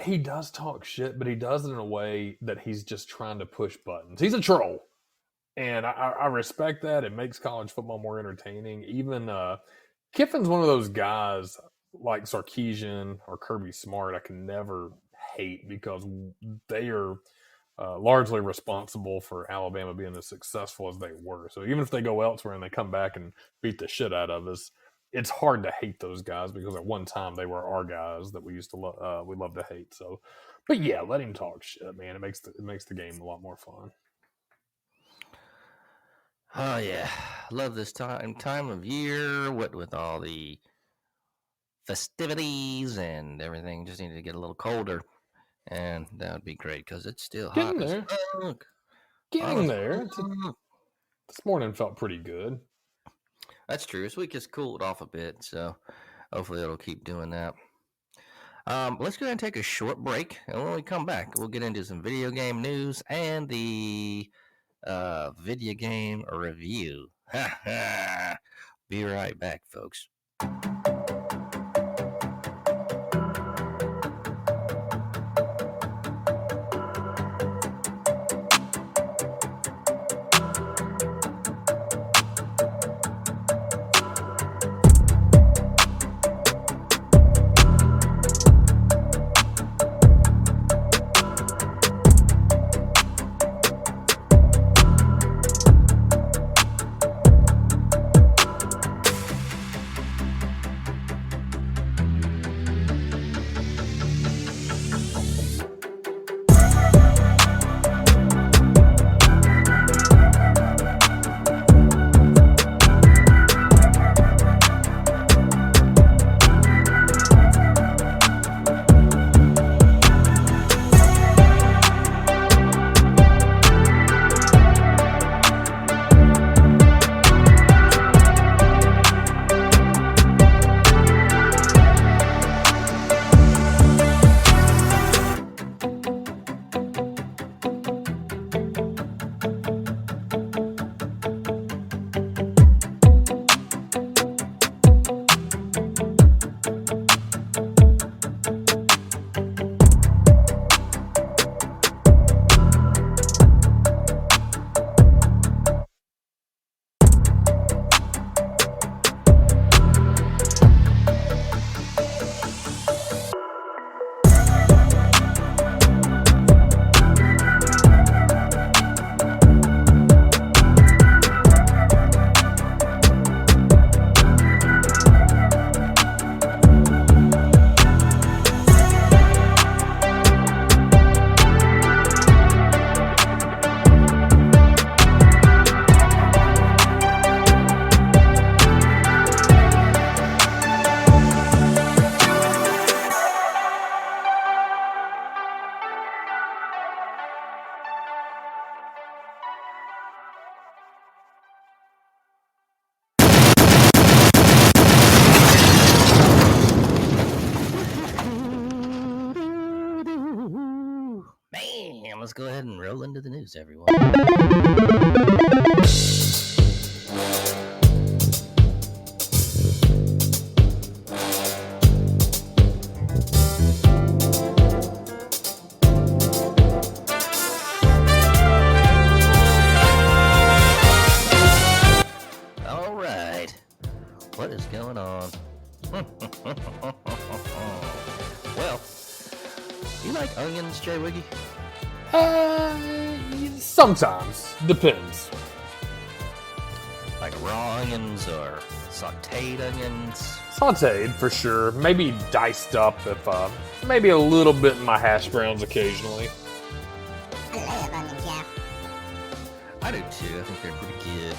Speaker 4: he does talk shit, but he does it in a way that he's just trying to push buttons. He's a troll, and I respect that. It makes college football more entertaining. Even Kiffin's one of those guys like Sarkisian or Kirby Smart I can never hate because they are largely responsible for Alabama being as successful as they were. So even if they go elsewhere and they come back and beat the shit out of us, it's hard to hate those guys because at one time they were our guys that we used to we love to hate. So, but yeah, let him talk shit, man. It makes the game a lot more fun.
Speaker 2: Oh yeah, love this time of year. What with all the festivities and everything, just needed to get a little colder, and that would be great because it's still hot.
Speaker 4: Getting there. Getting there. This morning felt pretty good.
Speaker 2: That's true. This week has cooled off a bit, so hopefully it'll keep doing that. Let's go ahead and take a short break, and when we come back, we'll get into some video game news and the video game review. Be right back, folks. Let's go ahead and roll into the news, everyone. All right. What is going on? Well, you like onions, Jay Wiggy?
Speaker 4: Sometimes. Depends.
Speaker 2: Like raw onions or sauteed onions?
Speaker 4: Sauteed for sure. Maybe diced up if maybe a little bit in my hash browns occasionally.
Speaker 3: I love onion Jeff.
Speaker 2: I do too. I think they're pretty good.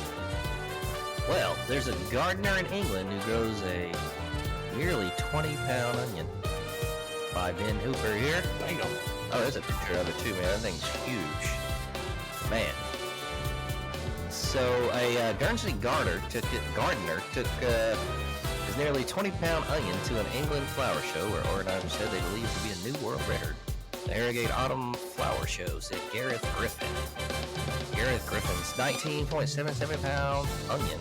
Speaker 2: Well, there's a gardener in England who grows a nearly 20-pound onion. By Ben Hooper here.
Speaker 4: Damn.
Speaker 2: Oh, there's a picture of it too, man. That thing's huge. Man. So a Guernsey gardener took his nearly 20-pound onion to an England flower show where organizers said they believe it to be a new world record. The Harrogate Autumn Flower Show, said Gareth Griffin. Gareth Griffin's 19.77-pound onion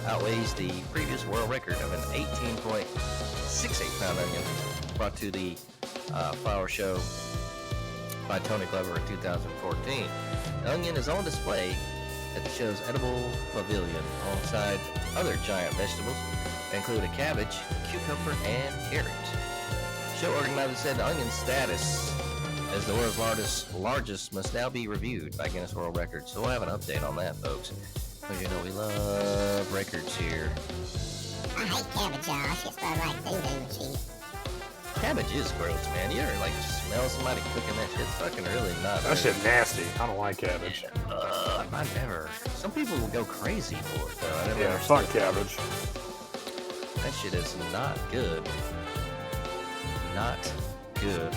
Speaker 2: outweighs the previous world record of an 18.68-pound onion brought to the flower show by Tony Glover in 2014. The onion is on display at the show's edible pavilion alongside other giant vegetables that include a cabbage, cucumber, and carrot. Show organizers said the onion's status as the world's largest must now be reviewed by Guinness World Records. So we'll have an update on that, folks. Because you know we love records here.
Speaker 3: I hate cabbage, y'all. It just smells like doo-doo and shit.
Speaker 2: Cabbage is gross, man. You ever smell somebody cooking that shit? It's fucking really not.
Speaker 4: That shit nasty. I don't like cabbage.
Speaker 2: I never. Some people will go crazy for it, though. I never
Speaker 4: Yeah,
Speaker 2: understood
Speaker 4: fuck cabbage.
Speaker 2: That shit is not good. Not good.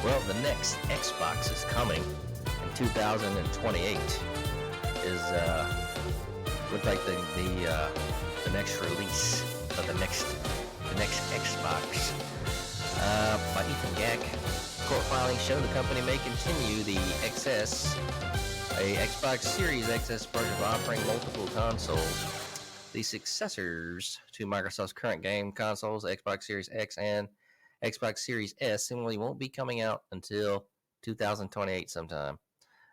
Speaker 2: Well, the next Xbox is coming in 2028. Is looks like the next release of the next Xbox. By Ethan Gack, court filings show the company may continue the XS, a Xbox Series XS version of offering multiple consoles. The successors to Microsoft's current game consoles, Xbox Series X and Xbox Series S, seemingly won't be coming out until 2028 sometime.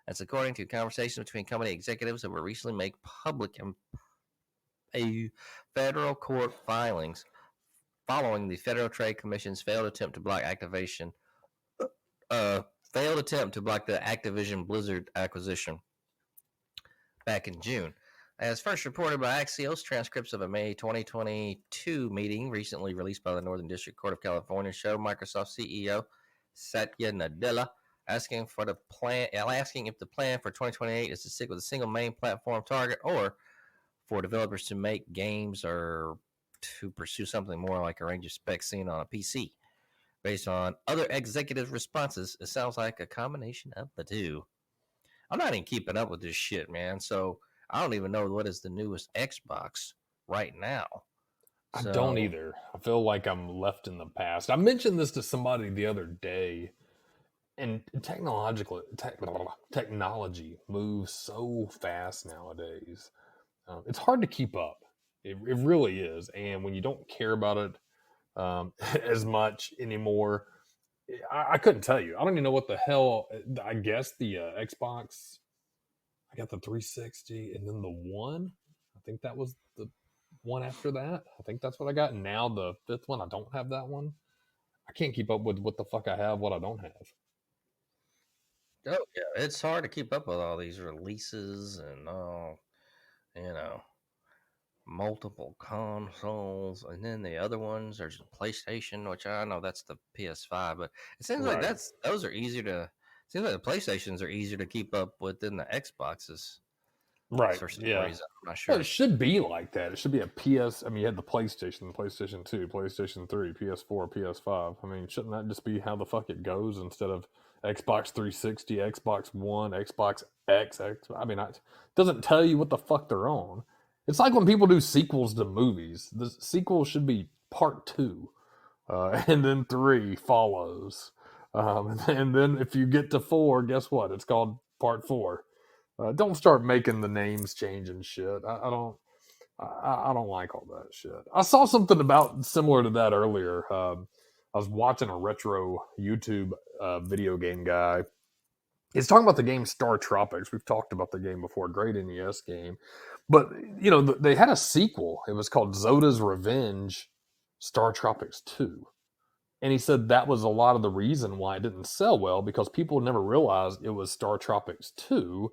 Speaker 2: That's according to conversations between company executives that were recently made public in a federal court filings following the Federal Trade Commission's failed attempt to block the Activision Blizzard acquisition back in June. As first reported by Axios, transcripts of a May 2022 meeting recently released by the Northern District Court of California show Microsoft CEO Satya Nadella asking if the plan for 2028 is to stick with a single main platform target or for developers to make games or to pursue something more like a range of specs seen on a PC. Based on other executive responses, it sounds like a combination of the two. I'm not even keeping up with this shit, man. So I don't even know what is the newest Xbox right now.
Speaker 4: I don't either. I feel like I'm left in the past. I mentioned this to somebody the other day, and technology moves so fast nowadays. It's hard to keep up. It really is. And when you don't care about it as much anymore, I couldn't tell you. I don't even know what the hell. I guess the Xbox. I got the 360 and then the one. I think that was the one after that. I think that's what I got. And now the fifth one, I don't have that one. I can't keep up with what the fuck I have, what I don't have.
Speaker 2: Oh, yeah. It's hard to keep up with all these releases and multiple consoles. And then the other ones, there's the PlayStation, which I know that's the PS5, but it seems like those are easier to. Seems like the PlayStations are easier to keep up with than the Xboxes.
Speaker 4: Right.
Speaker 2: For some
Speaker 4: yeah.
Speaker 2: reason. I'm not sure.
Speaker 4: Well, it should be like that. It should be a PS. I mean, you had the PlayStation 2, PlayStation 3, PS4, PS5. I mean, shouldn't that just be how the fuck it goes instead of Xbox 360, Xbox One, Xbox X? I mean, it doesn't tell you what the fuck they're on. It's like when people do sequels to movies. The sequel should be part 2, and then 3 follows. And then if you get to 4, guess what? It's called part 4. Don't start making the names change and shit. I don't like all that shit. I saw something about similar to that earlier. I was watching a retro YouTube video game guy. He's talking about the game Star Tropics. We've talked about the game before. Great NES game. But, they had a sequel. It was called Zoda's Revenge Star Tropics 2. And he said that was a lot of the reason why it didn't sell well, because people never realized it was Star Tropics 2.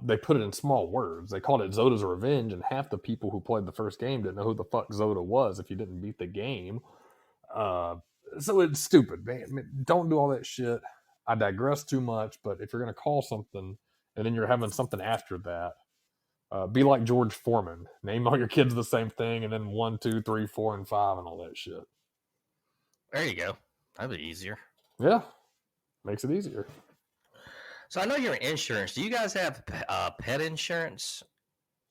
Speaker 4: They put it in small words. They called it Zoda's Revenge, and half the people who played the first game didn't know who the fuck Zoda was if you didn't beat the game. So it's stupid, man. I mean, don't do all that shit. I digress too much, but if you're going to call something and then you're having something after that, be like George Foreman. Name all your kids the same thing, and then 1, 2, 3, 4, and 5, and all that shit.
Speaker 2: There you go. That'd be easier.
Speaker 4: Yeah, makes it easier.
Speaker 2: So I know you're in insurance. Do you guys have pet insurance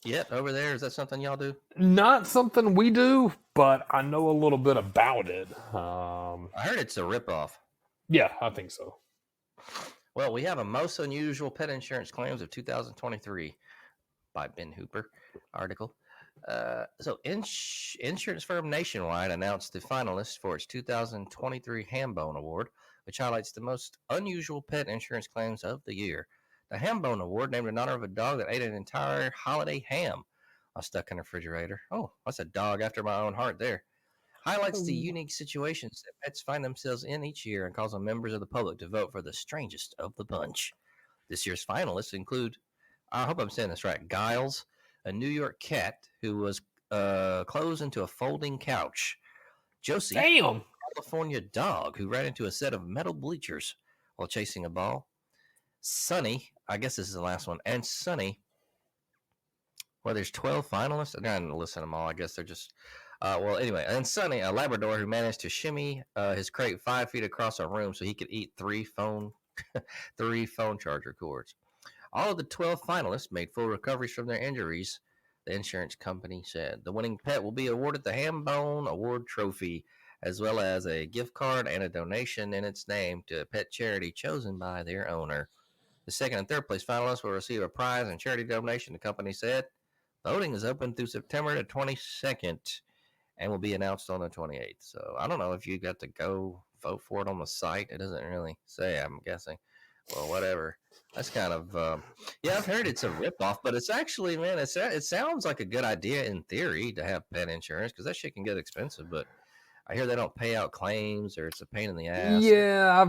Speaker 2: yet over there? Is that something y'all do?
Speaker 4: Not something we do, but I know a little bit about it.
Speaker 2: I heard it's a ripoff.
Speaker 4: Yeah, I think so.
Speaker 2: Well, we have a most unusual pet insurance claims of 2023 by Ben Hooper article. So insurance firm Nationwide announced the finalists for its 2023 Hambone Award, which highlights the most unusual pet insurance claims of the year. The Hambone Award, named in honor of a dog that ate an entire holiday ham while stuck in a refrigerator. Oh, that's a dog after my own heart there. Highlights the unique situations that pets find themselves in each year and calls on members of the public to vote for the strangest of the bunch. This year's finalists include, I hope I'm saying this right, Giles, a New York cat who was closed into a folding couch. Josie,
Speaker 4: Damn.
Speaker 2: California dog who ran into a set of metal bleachers while chasing a ball. Sunny, I guess this is the last one, and Sunny. Well, there's 12 finalists. I'm not going to listen to them all. I guess they're just, well, anyway. And Sunny, a Labrador who managed to shimmy his crate 5 feet across a room so he could eat three phone charger cords. All of the 12 finalists made full recoveries from their injuries, the insurance company said. The winning pet will be awarded the Hambone Award Trophy, as well as a gift card and a donation in its name to a pet charity chosen by their owner. The second and third place finalists will receive a prize and charity donation, the company said. Voting is open through September the 22nd and will be announced on the 28th. So I don't know if you got to go vote for it on the site. It doesn't really say, I'm guessing. Well, whatever. That's kind of, yeah, I've heard it's a ripoff, but it's actually, man, it sounds like a good idea in theory to have pet insurance because that shit can get expensive, but I hear they don't pay out claims or it's a pain in the ass.
Speaker 4: Yeah,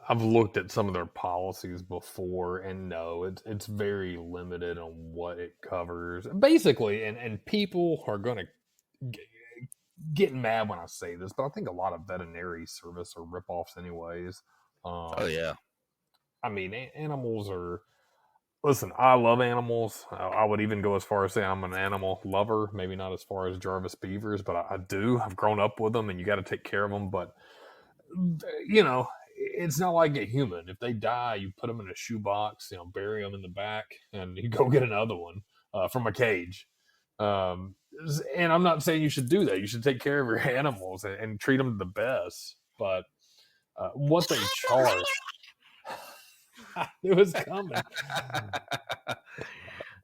Speaker 4: I've looked at some of their policies before, and no, it's very limited on what it covers. Basically, and people are going to get mad when I say this, but I think a lot of veterinary service are ripoffs anyways.
Speaker 2: Oh, yeah.
Speaker 4: I mean, animals are... Listen, I love animals. I would even go as far as saying I'm an animal lover. Maybe not as far as Jarvis Beavers, but I do. I've grown up with them, and you got to take care of them. But, you know, it's not like a human. If they die, you put them in a shoebox, bury them in the back, and you go get another one from a cage. And I'm not saying you should do that. You should take care of your animals and treat them the best. But what they charge... It was coming.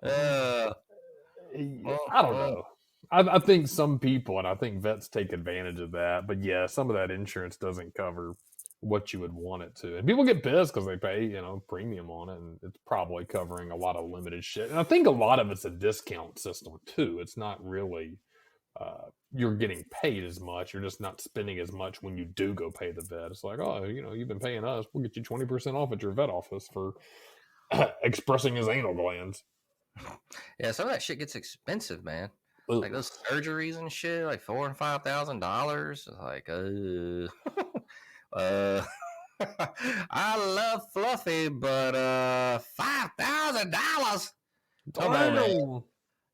Speaker 4: I don't know. I think some people, and I think vets take advantage of that. But yeah, some of that insurance doesn't cover what you would want it to. And people get pissed because they pay, premium on it. And it's probably covering a lot of limited shit. And I think a lot of it's a discount system too. It's not really... you're getting paid as much. You're just not spending as much when you do go pay the vet. It's like, oh, you've been paying us. We'll get you 20% off at your vet office for expressing his anal glands.
Speaker 2: Yeah, some of that shit gets expensive, man.
Speaker 4: Ugh.
Speaker 2: Like those surgeries and shit, like $4,000 and $5,000. Like, I love Fluffy, but $5,000. Come on, man.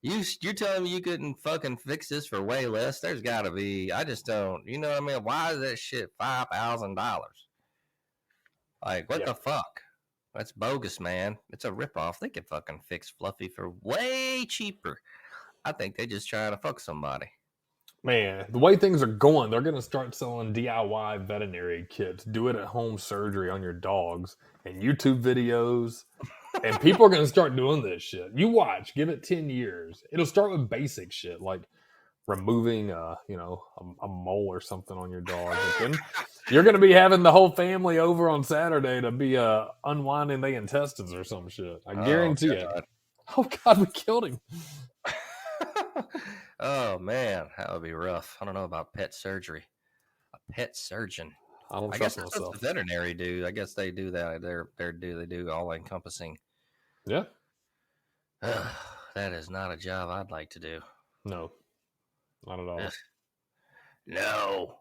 Speaker 2: You're telling me you couldn't fucking fix this for way less? There's got to be. I just don't. You know what I mean? Why is that shit $5,000? Like, what the fuck? That's bogus, man. It's a ripoff. They could fucking fix Fluffy for way cheaper. I think they just trying to fuck somebody.
Speaker 4: Man, the way things are going, they're going to start selling DIY veterinary kits. Do it at home surgery on your dogs and YouTube videos. And people are going to start doing this shit. You watch, give it 10 years. It'll start with basic shit like removing, a mole or something on your dog. But then you're going to be having the whole family over on Saturday to be unwinding their intestines or some shit. I guarantee it. Oh, God, we killed him.
Speaker 2: Oh, man, that would be rough. I don't know about pet surgery. A pet surgeon.
Speaker 4: I don't
Speaker 2: I
Speaker 4: trust
Speaker 2: guess that's
Speaker 4: myself.
Speaker 2: what the veterinary do. I guess they do that. They do all encompassing
Speaker 4: Yeah.
Speaker 2: That is not a job I'd like to do.
Speaker 4: No, not at all.
Speaker 2: Ugh. No.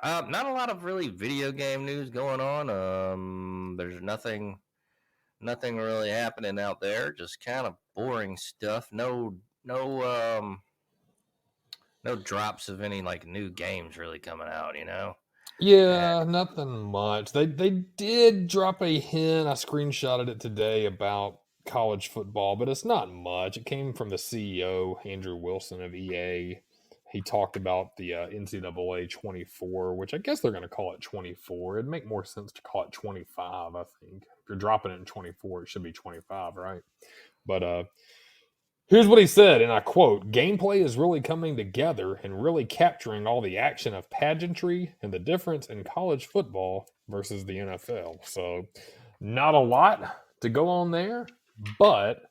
Speaker 2: Not a lot of really video game news going on. There's nothing really happening out there. Just kind of boring stuff. No drops of any like new games really coming out.
Speaker 4: Yeah, nothing much. They did drop a hint. I screenshotted it today about college football, but it's not much. It came from the CEO, Andrew Wilson of EA. He talked about the NCAA 24, which I guess they're going to call it 24. It'd make more sense to call it 25, I think. If you're dropping it in 24, it should be 25, right? But here's what he said, and I quote, "Gameplay is really coming together and really capturing all the action of pageantry and the difference in college football versus the NFL." So not a lot to go on there, but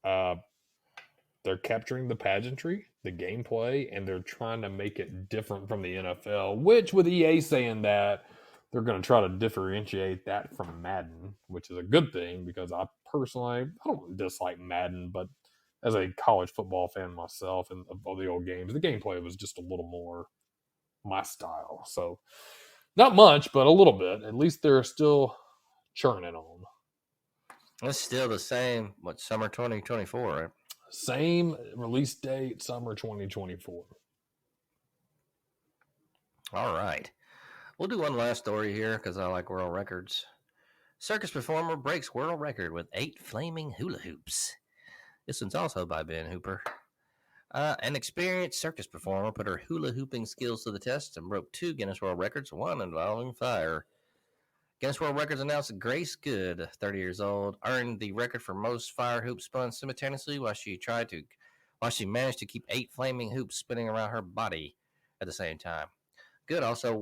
Speaker 4: they're capturing the pageantry, the gameplay, and they're trying to make it different from the NFL, which with EA saying that, they're going to try to differentiate that from Madden, which is a good thing because I don't dislike Madden, but as a college football fan myself and of all the old games, the gameplay was just a little more my style. So not much, but a little bit. At least they're still churning on.
Speaker 2: It's still the same. Summer 2024, right?
Speaker 4: Same release date, summer 2024.
Speaker 2: All right. We'll do one last story here because I like world records. Circus performer breaks world record with 8 flaming hula hoops. This one's also by Ben Hooper. An experienced circus performer put her hula hooping skills to the test and broke 2 Guinness World Records, one involving fire. Guinness World Records announced that Grace Good, 30 years old, earned the record for most fire hoops spun simultaneously while she managed to keep 8 flaming hoops spinning around her body at the same time. Good also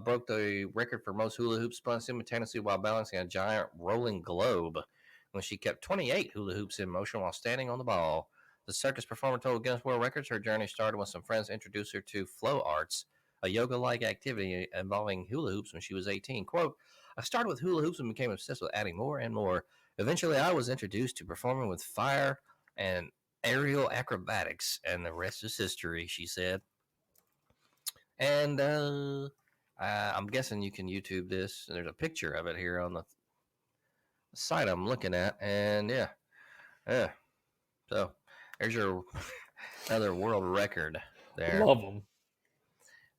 Speaker 2: broke the record for most hula hoops spun simultaneously while balancing a giant rolling globe when she kept 28 hula hoops in motion while standing on the ball. The circus performer told Guinness World Records her journey started when some friends introduced her to flow arts, a yoga-like activity involving hula hoops when she was 18. Quote, "I started with hula hoops and became obsessed with adding more and more. Eventually, I was introduced to performing with fire and aerial acrobatics, and the rest is history," she said. And I'm guessing you can YouTube this. There's a picture of it here on the site I'm looking at, and yeah. So there's your another world record there.
Speaker 4: Love them.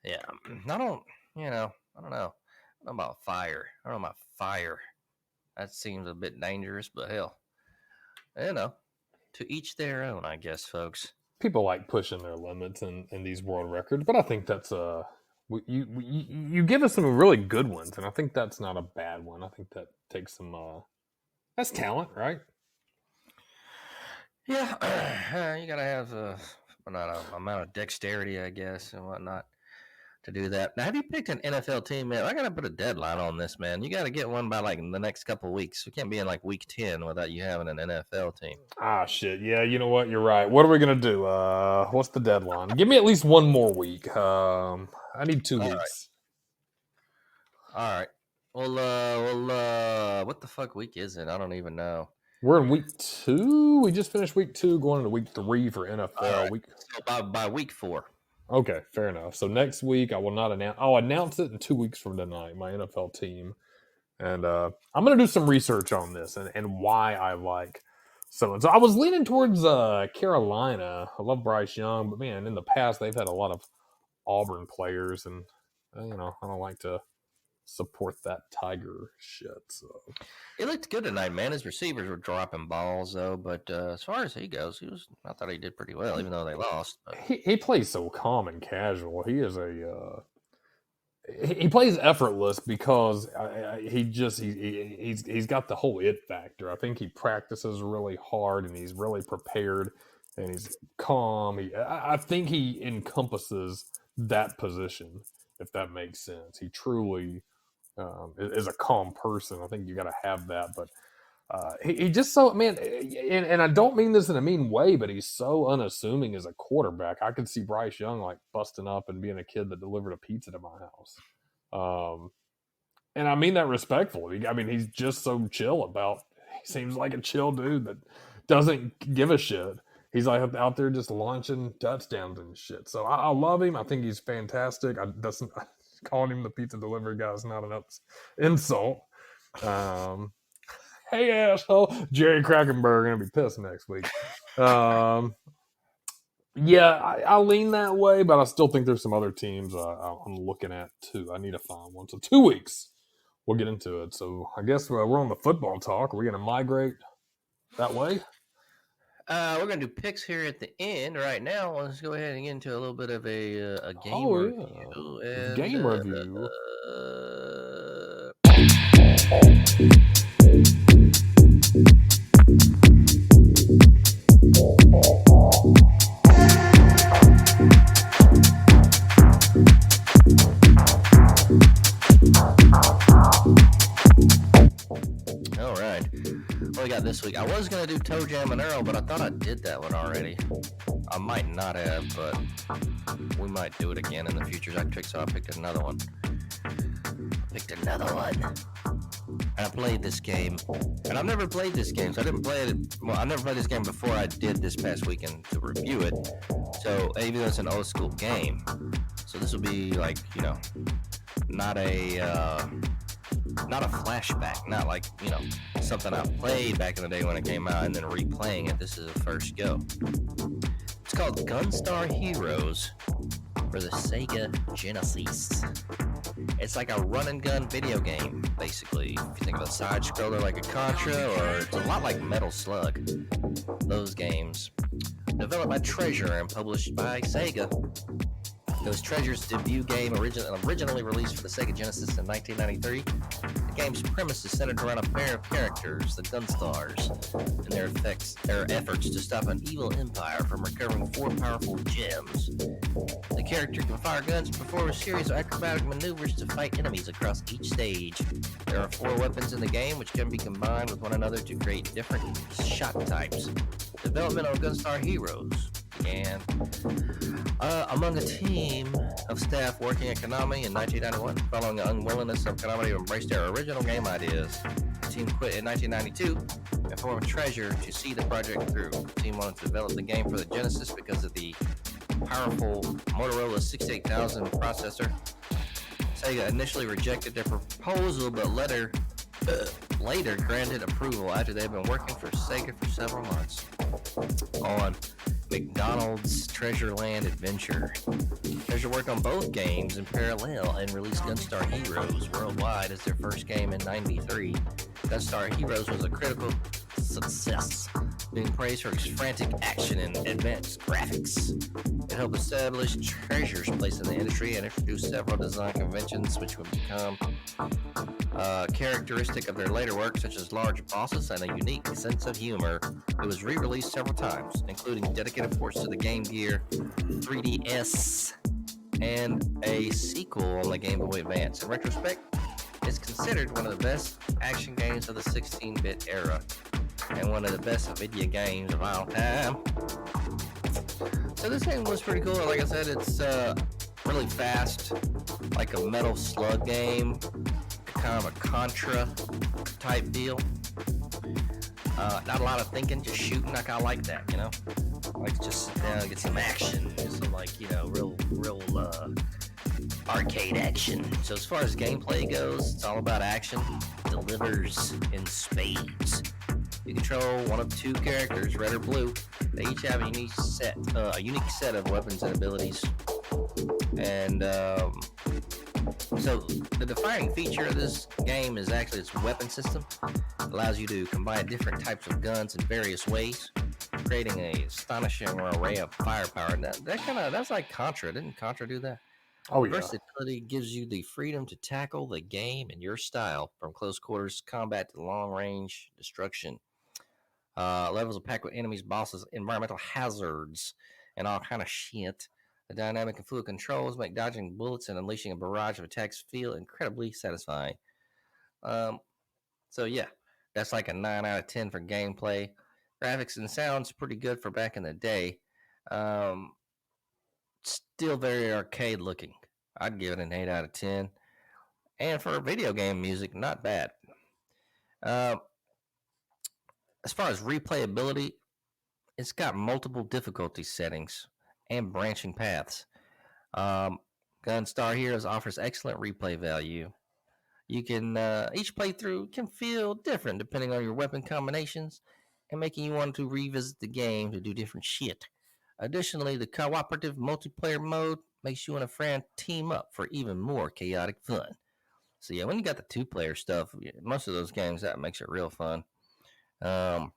Speaker 2: Yeah, I don't know about fire. I don't know about fire. That seems a bit dangerous, but hell, to each their own, I guess, folks.
Speaker 4: People like pushing their limits in these world records, but I think that's you give us some really good ones, and I think that's not a bad one. I think that takes some that's talent, right?
Speaker 2: Yeah, you gotta have an amount of dexterity, I guess, and whatnot to do that. Now, have you picked an NFL team, man? I gotta put a deadline on this, man. You gotta get one by like the next couple of weeks. We can't be in like week 10 without you having an NFL team.
Speaker 4: Ah, shit. Yeah, you know what? You're right. What are we gonna do? What's the deadline? Give me at least one more week. I need 2 weeks.
Speaker 2: All right. Well, what the fuck week is it? I don't even know.
Speaker 4: We're in week 2. We just finished week 2, going into week 3 for NFL.
Speaker 2: Right. So by week 4.
Speaker 4: Okay, fair enough. So next week I will not announce. I'll announce it in 2 weeks from tonight. My NFL team, and I'm going to do some research on this and why I like someone. So I was leaning towards Carolina. I love Bryce Young, but man, in the past they've had a lot of Auburn players, and I don't like to support that Tiger shit. So
Speaker 2: it looked good tonight, man. His receivers were dropping balls though, but as far as he goes, I thought he did pretty well, even though they lost. But
Speaker 4: he plays so calm and casual. He is he plays effortless because he's got the whole it factor. I think he practices really hard and he's really prepared and he's calm. I think he encompasses that position, if that makes sense. He truly is a calm person. I think you got to have that, but he just so, man, and I don't mean this in a mean way, but he's so unassuming as a quarterback. I could see Bryce Young like busting up and being a kid that delivered a pizza to my house. And I mean that respectfully. I mean, he's just so chill about. He seems like a chill dude that doesn't give a shit. He's like out there just launching touchdowns and shit. So I love him. I think he's fantastic. Calling him the pizza delivery guy is not an insult. Hey asshole, Jerry Krakenberg gonna be pissed next week. Yeah, I lean that way, but I still think there's some other teams I'm looking at too. I need to find one. So 2 weeks, we'll get into it. So I guess we're on the football talk. Are we going to migrate that way?
Speaker 2: We're going to do picks here at the end. Right now, let's go ahead and get into a little bit of a game review. And,
Speaker 4: game review.
Speaker 2: All right. What we got this week? I was going to do Toe Jam and Earl, but I thought I did that one already. I might not have, but we might do it again in the future. I picked another one. And I played this game. And I've never played this game, so I didn't play it. Well, I never played this game before I did this past weekend to review it. So even though it's an old school game, so this will be like, you know, not a flashback, not like, you know, something I played back in the day when it came out and then replaying it. This is a first go. It's called Gunstar Heroes for the Sega Genesis. It's like a run and gun video game, basically. If you think of a side scroller like a Contra, or it's a lot like Metal Slug. Those games. Developed by Treasure and published by Sega. It was Treasure's debut game, originally released for the Sega Genesis in 1993. The game's premise is centered around a pair of characters, the Gunstars, and their efforts to stop an evil empire from recovering 4 powerful gems. The character can fire guns and perform a series of acrobatic maneuvers to fight enemies across each stage. There are 4 weapons in the game, which can be combined with one another to create different shot types. Development of Gunstar Heroes began among a team of staff working at Konami in 1991, following the unwillingness of Konami to embrace their original game ideas. The team quit in 1992 and formed Treasure to see the project through. The team wanted to develop the game for the Genesis because of the powerful Motorola 68000 processor. Sega initially rejected their proposal, but later granted approval after they had been working for Sega for several months on McDonald's Treasureland Adventure. Treasure worked on both games in parallel and released Gunstar Heroes worldwide as their first game in '93. Gunstar Heroes was a critical success, being praised for its frantic action and advanced graphics. It helped establish Treasure's place in the industry and introduced several design conventions which would become characteristic of their later work, such as large bosses and a unique sense of humor. It was re-released several times, including dedicated ports to the Game Gear, 3DS, and a sequel on the Game Boy Advance. In retrospect, it's considered one of the best action games of the 16-bit era and one of the best vidya games of all time. So this game was pretty cool. Like I said, it's really fast, like a Metal Slug game, kind of a Contra type deal. Not a lot of thinking, just shooting. I kind of like that, you know. Like just sit down and get some action, some like, you know, real arcade action. So as far as gameplay goes, it's all about action. Delivers in spades. You control one of 2 characters, red or blue. They each have a unique set of weapons and abilities. And so the defining feature of this game is actually its weapon system. It allows you to combine different types of guns in various ways, creating an astonishing array of firepower. That's like Contra. Didn't Contra do that?
Speaker 4: Oh, yeah.
Speaker 2: Versatility gives you the freedom to tackle the game in your style, from close quarters combat to long range destruction. Levels are packed with enemies, bosses, environmental hazards, and all kind of shit. The dynamic and fluid controls make dodging bullets and unleashing a barrage of attacks feel incredibly satisfying. So yeah, that's like a 9 out of 10 for gameplay. Graphics and sounds pretty good for back in the day. Still very arcade looking. I'd give it an 8 out of 10. And for video game music, not bad. As far as replayability, it's got multiple difficulty settings and branching paths. Gunstar Heroes offers excellent replay value. You can each playthrough can feel different depending on your weapon combinations and making you want to revisit the game to do different shit. Additionally, the cooperative multiplayer mode makes you and a friend team up for even more chaotic fun. So yeah, when you got the two-player stuff, most of those games that makes it real fun. So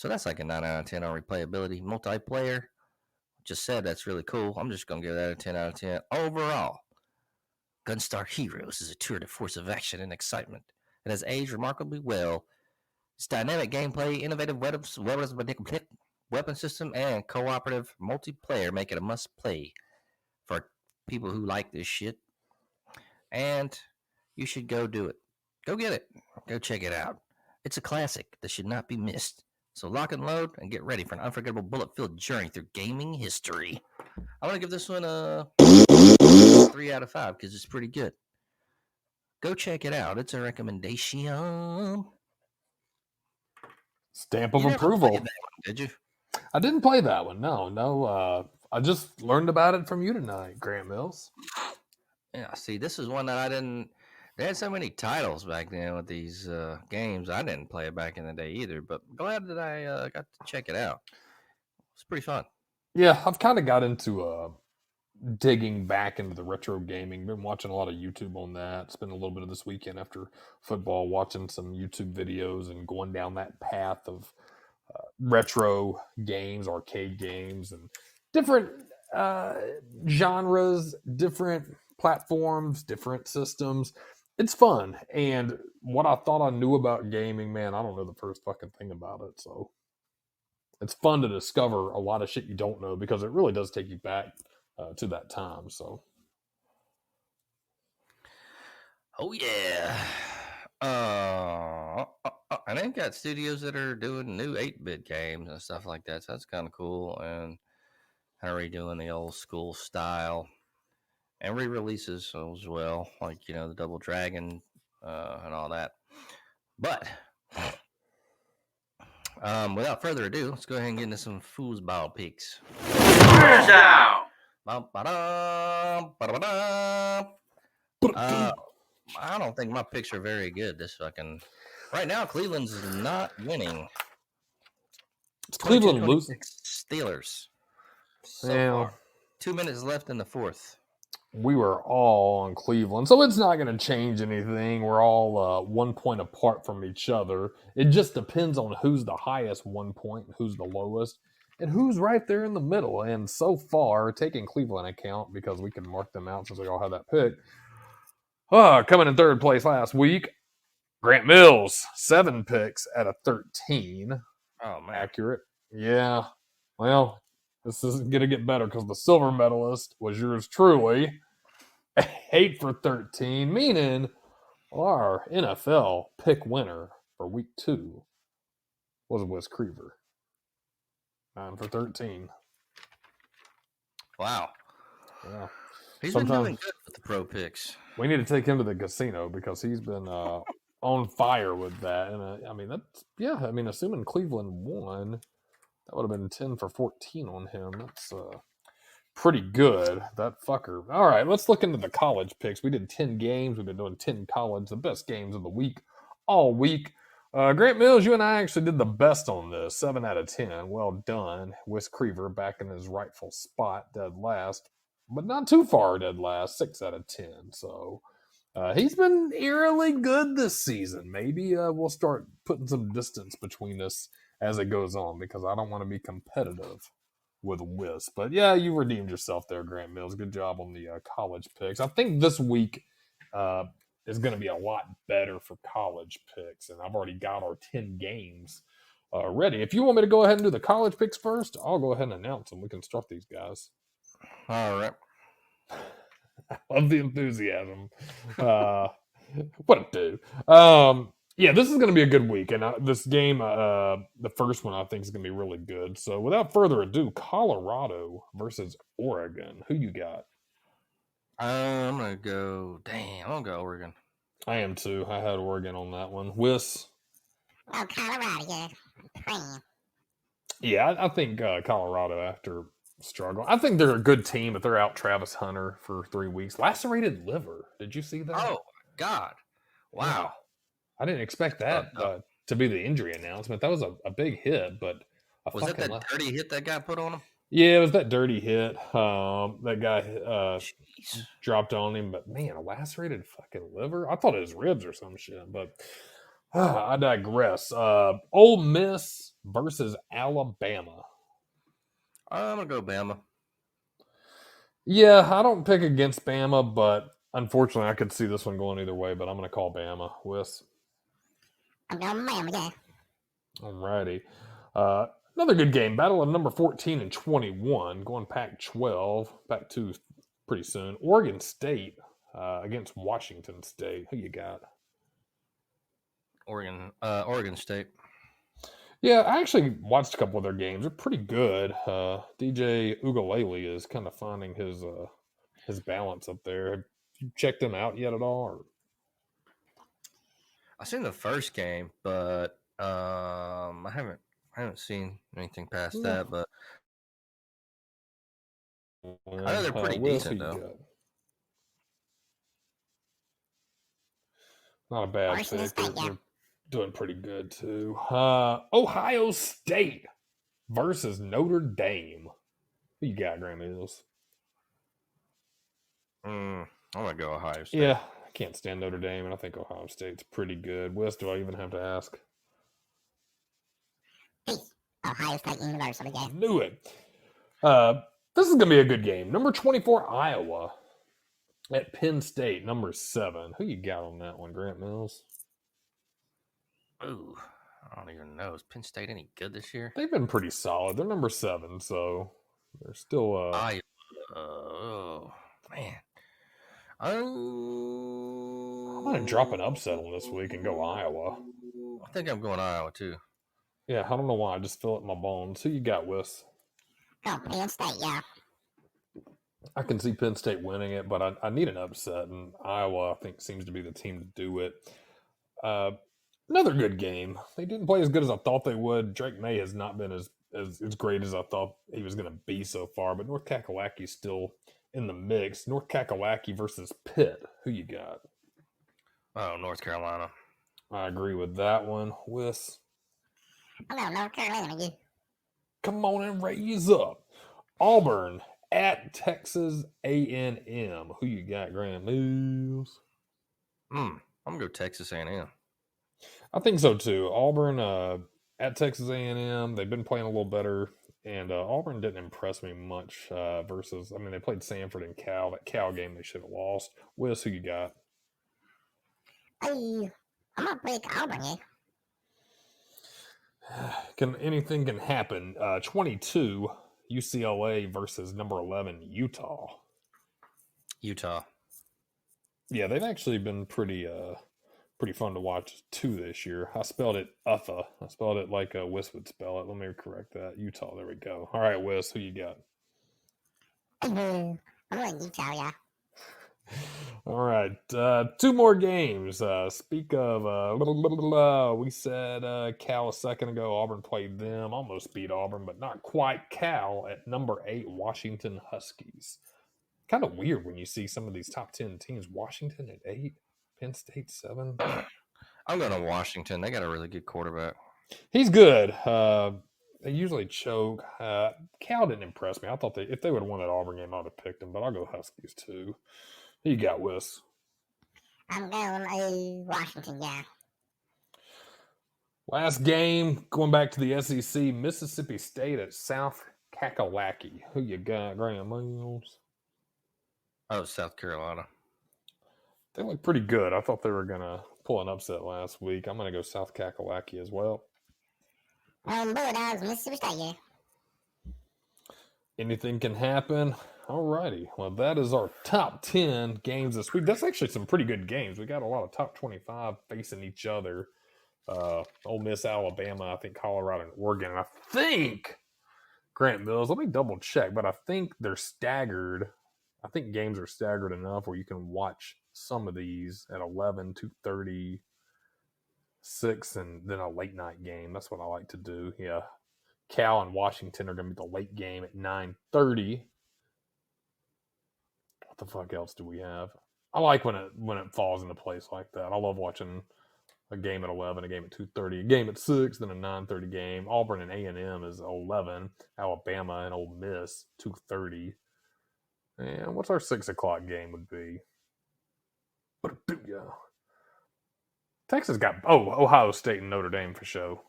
Speaker 2: that's like a 9 out of 10 on replayability. Multiplayer, just said that's really cool. I'm just gonna give that a 10 out of 10 overall. Gunstar Heroes is a tour de force of action and excitement. It has aged remarkably well. Its dynamic gameplay, innovative weapon system, and cooperative multiplayer make it a must-play for people who like this shit. And you should go do it. Go get it. Go check it out. It's a classic that should not be missed. So lock and load and get ready for an unforgettable bullet-filled journey through gaming history. I want to give this one a 3 out of 5 because it's pretty good. Go check it out. It's a recommendation.
Speaker 4: Stamp of
Speaker 2: You never
Speaker 4: approval.
Speaker 2: played that one, did you?
Speaker 4: I didn't play that one. No. I just learned about it from you tonight, Grant Mills.
Speaker 2: Yeah, see, this is one that I didn't. They had so many titles back then with these games. I didn't play it back in the day either, but glad that I got to check it out. It's pretty fun.
Speaker 4: Yeah, I've kind of got into digging back into the retro gaming. Been watching a lot of YouTube on that. Spent a little bit of this weekend after football watching some YouTube videos and going down that path of retro games, arcade games, and different genres, different platforms, different systems. It's fun. And what I thought I knew about gaming, man, I don't know the first fucking thing about it. So it's fun to discover a lot of shit you don't know because it really does take you back to that time. So,
Speaker 2: Oh yeah. And they've got studios that are doing new 8-bit games and stuff like that. So that's kind of cool. And kind of redoing the old school style and re-releases as well, like the Double Dragon and all that. But without further ado, let's go ahead and get into some foosball picks. I don't think my picks are very good. Right now, Cleveland's not winning.
Speaker 4: it's Cleveland losing.
Speaker 2: Steelers. So
Speaker 4: Yeah.
Speaker 2: far. 2 minutes left in the fourth.
Speaker 4: We were all on Cleveland, so it's not going to change anything. We're all 1 point apart from each other. It just depends on who's the highest 1 point, and who's the lowest, and who's right there in the middle. And so far, taking Cleveland account, because we can mark them out since we all have that pick, coming in third place last week, Grant Mills, 7 picks out of 13.
Speaker 2: Oh, man.
Speaker 4: Accurate. Yeah. Well, this isn't going to get better because the silver medalist was yours truly. 8 for 13, meaning our NFL pick winner for week 2 was Whis Creever. 9 for 13.
Speaker 2: Wow.
Speaker 4: Yeah.
Speaker 2: He's been doing good with the pro picks.
Speaker 4: We need to take him to the casino because he's been on fire with that. And assuming Cleveland won, that would have been 10 for 14 on him. That's pretty good. That fucker. All right, let's look into the college picks. We did 10 games. We've been doing 10 college, the best games of the week, all week. Grant Mills, you and I actually did the best on this. 7 out of 10. Well done. Whis Creever back in his rightful spot, dead last. But not too far dead last. 6 out of 10. So he's been eerily good this season. Maybe we'll start putting some distance between us as it goes on because I don't want to be competitive with Whis. But yeah, you redeemed yourself there, Grant Mills. Good job on the college picks. I think this week is going to be a lot better for college picks, and I've already got our 10 games ready. If you want me to go ahead and do the college picks first, I'll go ahead and announce them. We can start these guys.
Speaker 2: All right.
Speaker 4: I love the enthusiasm. What a dude. Yeah, this is going to be a good week. And this game, the first one, I think is going to be really good. So without further ado, Colorado versus Oregon. Who you got?
Speaker 2: I'm going to go Oregon.
Speaker 4: I am too. I had Oregon on that one. Whis.
Speaker 3: Oh, Colorado, yeah. Praying.
Speaker 4: Yeah, I think Colorado after struggling. I think they're a good team, but they're out Travis Hunter for 3 weeks. Lacerated liver. Did you see that?
Speaker 2: Oh, God. Wow.
Speaker 4: Yeah. I didn't expect that to be the injury announcement. That was a big hit, but
Speaker 2: was that dirty hit that guy put on him?
Speaker 4: Yeah, it was that dirty hit. That guy
Speaker 2: Jeez.
Speaker 4: dropped on him, but man, a lacerated fucking liver. I thought it was ribs or some shit, but I digress. Ole Miss versus Alabama.
Speaker 2: I'm gonna go Bama.
Speaker 4: Yeah, I don't pick against Bama, but unfortunately, I could see this one going either way. But I'm going to call Bama. Whis.
Speaker 3: I'm going Bama, yeah.
Speaker 4: Alrighty. Another good game. Battle of number 14 and 21. Going Pac-12. Pac-2 pretty soon. Oregon State against Washington State. Who you got?
Speaker 2: Oregon State.
Speaker 4: Yeah, I actually watched a couple of their games. They're pretty good. DJ Ugalele is kind of finding his balance up there. Have you checked them out yet at all? Or?
Speaker 2: I've seen the first game, but I haven't seen anything past that. But I know they're pretty decent though.
Speaker 4: Not a bad pick. They're doing pretty good too. Ohio State versus Notre Dame. Who you got, Graham Hills?
Speaker 2: I'm gonna go Ohio State.
Speaker 4: Yeah, I can't stand Notre Dame, and I think Ohio State's pretty good. Whis, do I even have to ask?
Speaker 3: Ohio State University game.
Speaker 4: I knew it. This is gonna be a good game. Number 24, Iowa at Penn State. Number 7. Who you got on that one, Grant Mills?
Speaker 2: Ooh, I don't even know. Is Penn State any good this year?
Speaker 4: They've been pretty solid. They're number 7, so they're still.
Speaker 2: Iowa. Oh man.
Speaker 4: I'm gonna drop an upset on this week and go Iowa.
Speaker 2: I think I'm going Iowa too.
Speaker 4: Yeah, I don't know why. I just feel it in my bones. Who you got, Whis?
Speaker 3: Oh, Penn State, yeah.
Speaker 4: I can see Penn State winning it, but I need an upset, and Iowa, I think, seems to be the team to do it. Another good game. They didn't play as good as I thought they would. Drake May has not been as great as I thought he was going to be so far, but North Kakalaki's still in the mix. North Kakalaki versus Pitt. Who you got?
Speaker 2: Oh, North Carolina.
Speaker 4: I agree with that one. Whis.
Speaker 3: I'm going North Carolina, yeah.
Speaker 4: Come on and raise up. Auburn at Texas A&M. Who you got, Graham Mills?
Speaker 2: I'm going to go Texas A&M.
Speaker 4: I think so, too. Auburn at Texas A&M, they've been playing a little better, and Auburn didn't impress me much versus, I mean, they played Samford and Cal. That Cal game they should have lost. Whis, who you got?
Speaker 3: I'm going to pick Auburn, yeah.
Speaker 4: Anything can happen. 22, UCLA versus number 11, Utah.
Speaker 2: Utah.
Speaker 4: Yeah, they've actually been pretty fun to watch too this year. I spelled it Utha. I spelled it like Whis would spell it. Let me correct that. Utah. There we go. All right, Whis, who you got?
Speaker 3: I'm going Utah, yeah.
Speaker 4: All right, 2 more games. Speak of, we said Cal a second ago. Auburn played them, almost beat Auburn, but not quite. Cal at number 8, Washington Huskies. Kind of weird when you see some of these top 10 teams. Washington at 8, Penn State 7.
Speaker 2: I'm going to Washington. They got a really good quarterback.
Speaker 4: He's good. They usually choke. Cal didn't impress me. I thought if they would have won that Auburn game, I'd have picked them, but I'll go Huskies too. Who you got, Whis?
Speaker 3: I'm going Washington, yeah.
Speaker 4: Last game, going back to the SEC, Mississippi State at South Kakalaki. Who you got, Graham Mills?
Speaker 2: Oh, South Carolina.
Speaker 4: They look pretty good. I thought they were going to pull an upset last week. I'm going to go South Kakalaki as well.
Speaker 3: Bulldogs, Mississippi State, yeah.
Speaker 4: Anything can happen. Alrighty. Well, that is our top 10 games this week. That's actually some pretty good games. We got a lot of top 25 facing each other. Ole Miss, Alabama, I think Colorado and Oregon. And I think Grant Mills, let me double check, but I think they're staggered. I think games are staggered enough where you can watch some of these at 11, 2:30, 6, and then a late night game. That's what I like to do. Yeah. Cal and Washington are going to be the late game at 9:30. What the fuck else do we have? I like when it falls into place like that. I love watching a game at 11, a game at 2:30, a game at 6, then a 9:30 game. Auburn and A&M is 11. Alabama and Ole Miss 2:30. And what's our 6 o'clock game would be? Texas got Ohio State and Notre Dame for sure.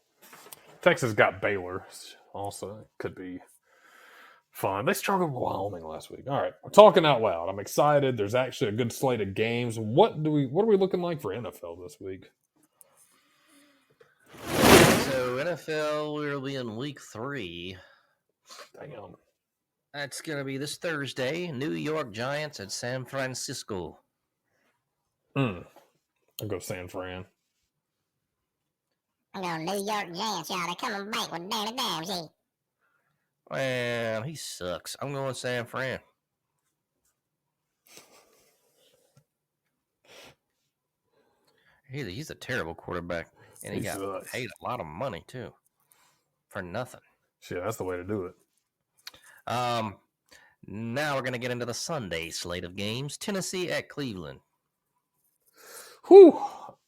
Speaker 4: Texas got Baylor also. It could be fun. They struggled with Wyoming last week. All right, I'm talking out loud. I'm excited. There's actually a good slate of games. What are we looking like for NFL this week?
Speaker 2: So NFL, we'll be in week 3.
Speaker 4: Damn.
Speaker 2: That's going to be this Thursday. New York Giants at San Francisco.
Speaker 4: I'll go San Fran.
Speaker 3: I'm going New York Giants, y'all. They're coming back with Danny Damsey.
Speaker 2: Well, he sucks. I'm going San Fran. He's a terrible quarterback. And he got paid a lot of money, too. For nothing.
Speaker 4: Shit, that's the way to do it.
Speaker 2: Now we're going to get into the Sunday slate of games. Tennessee at Cleveland.
Speaker 4: Whew.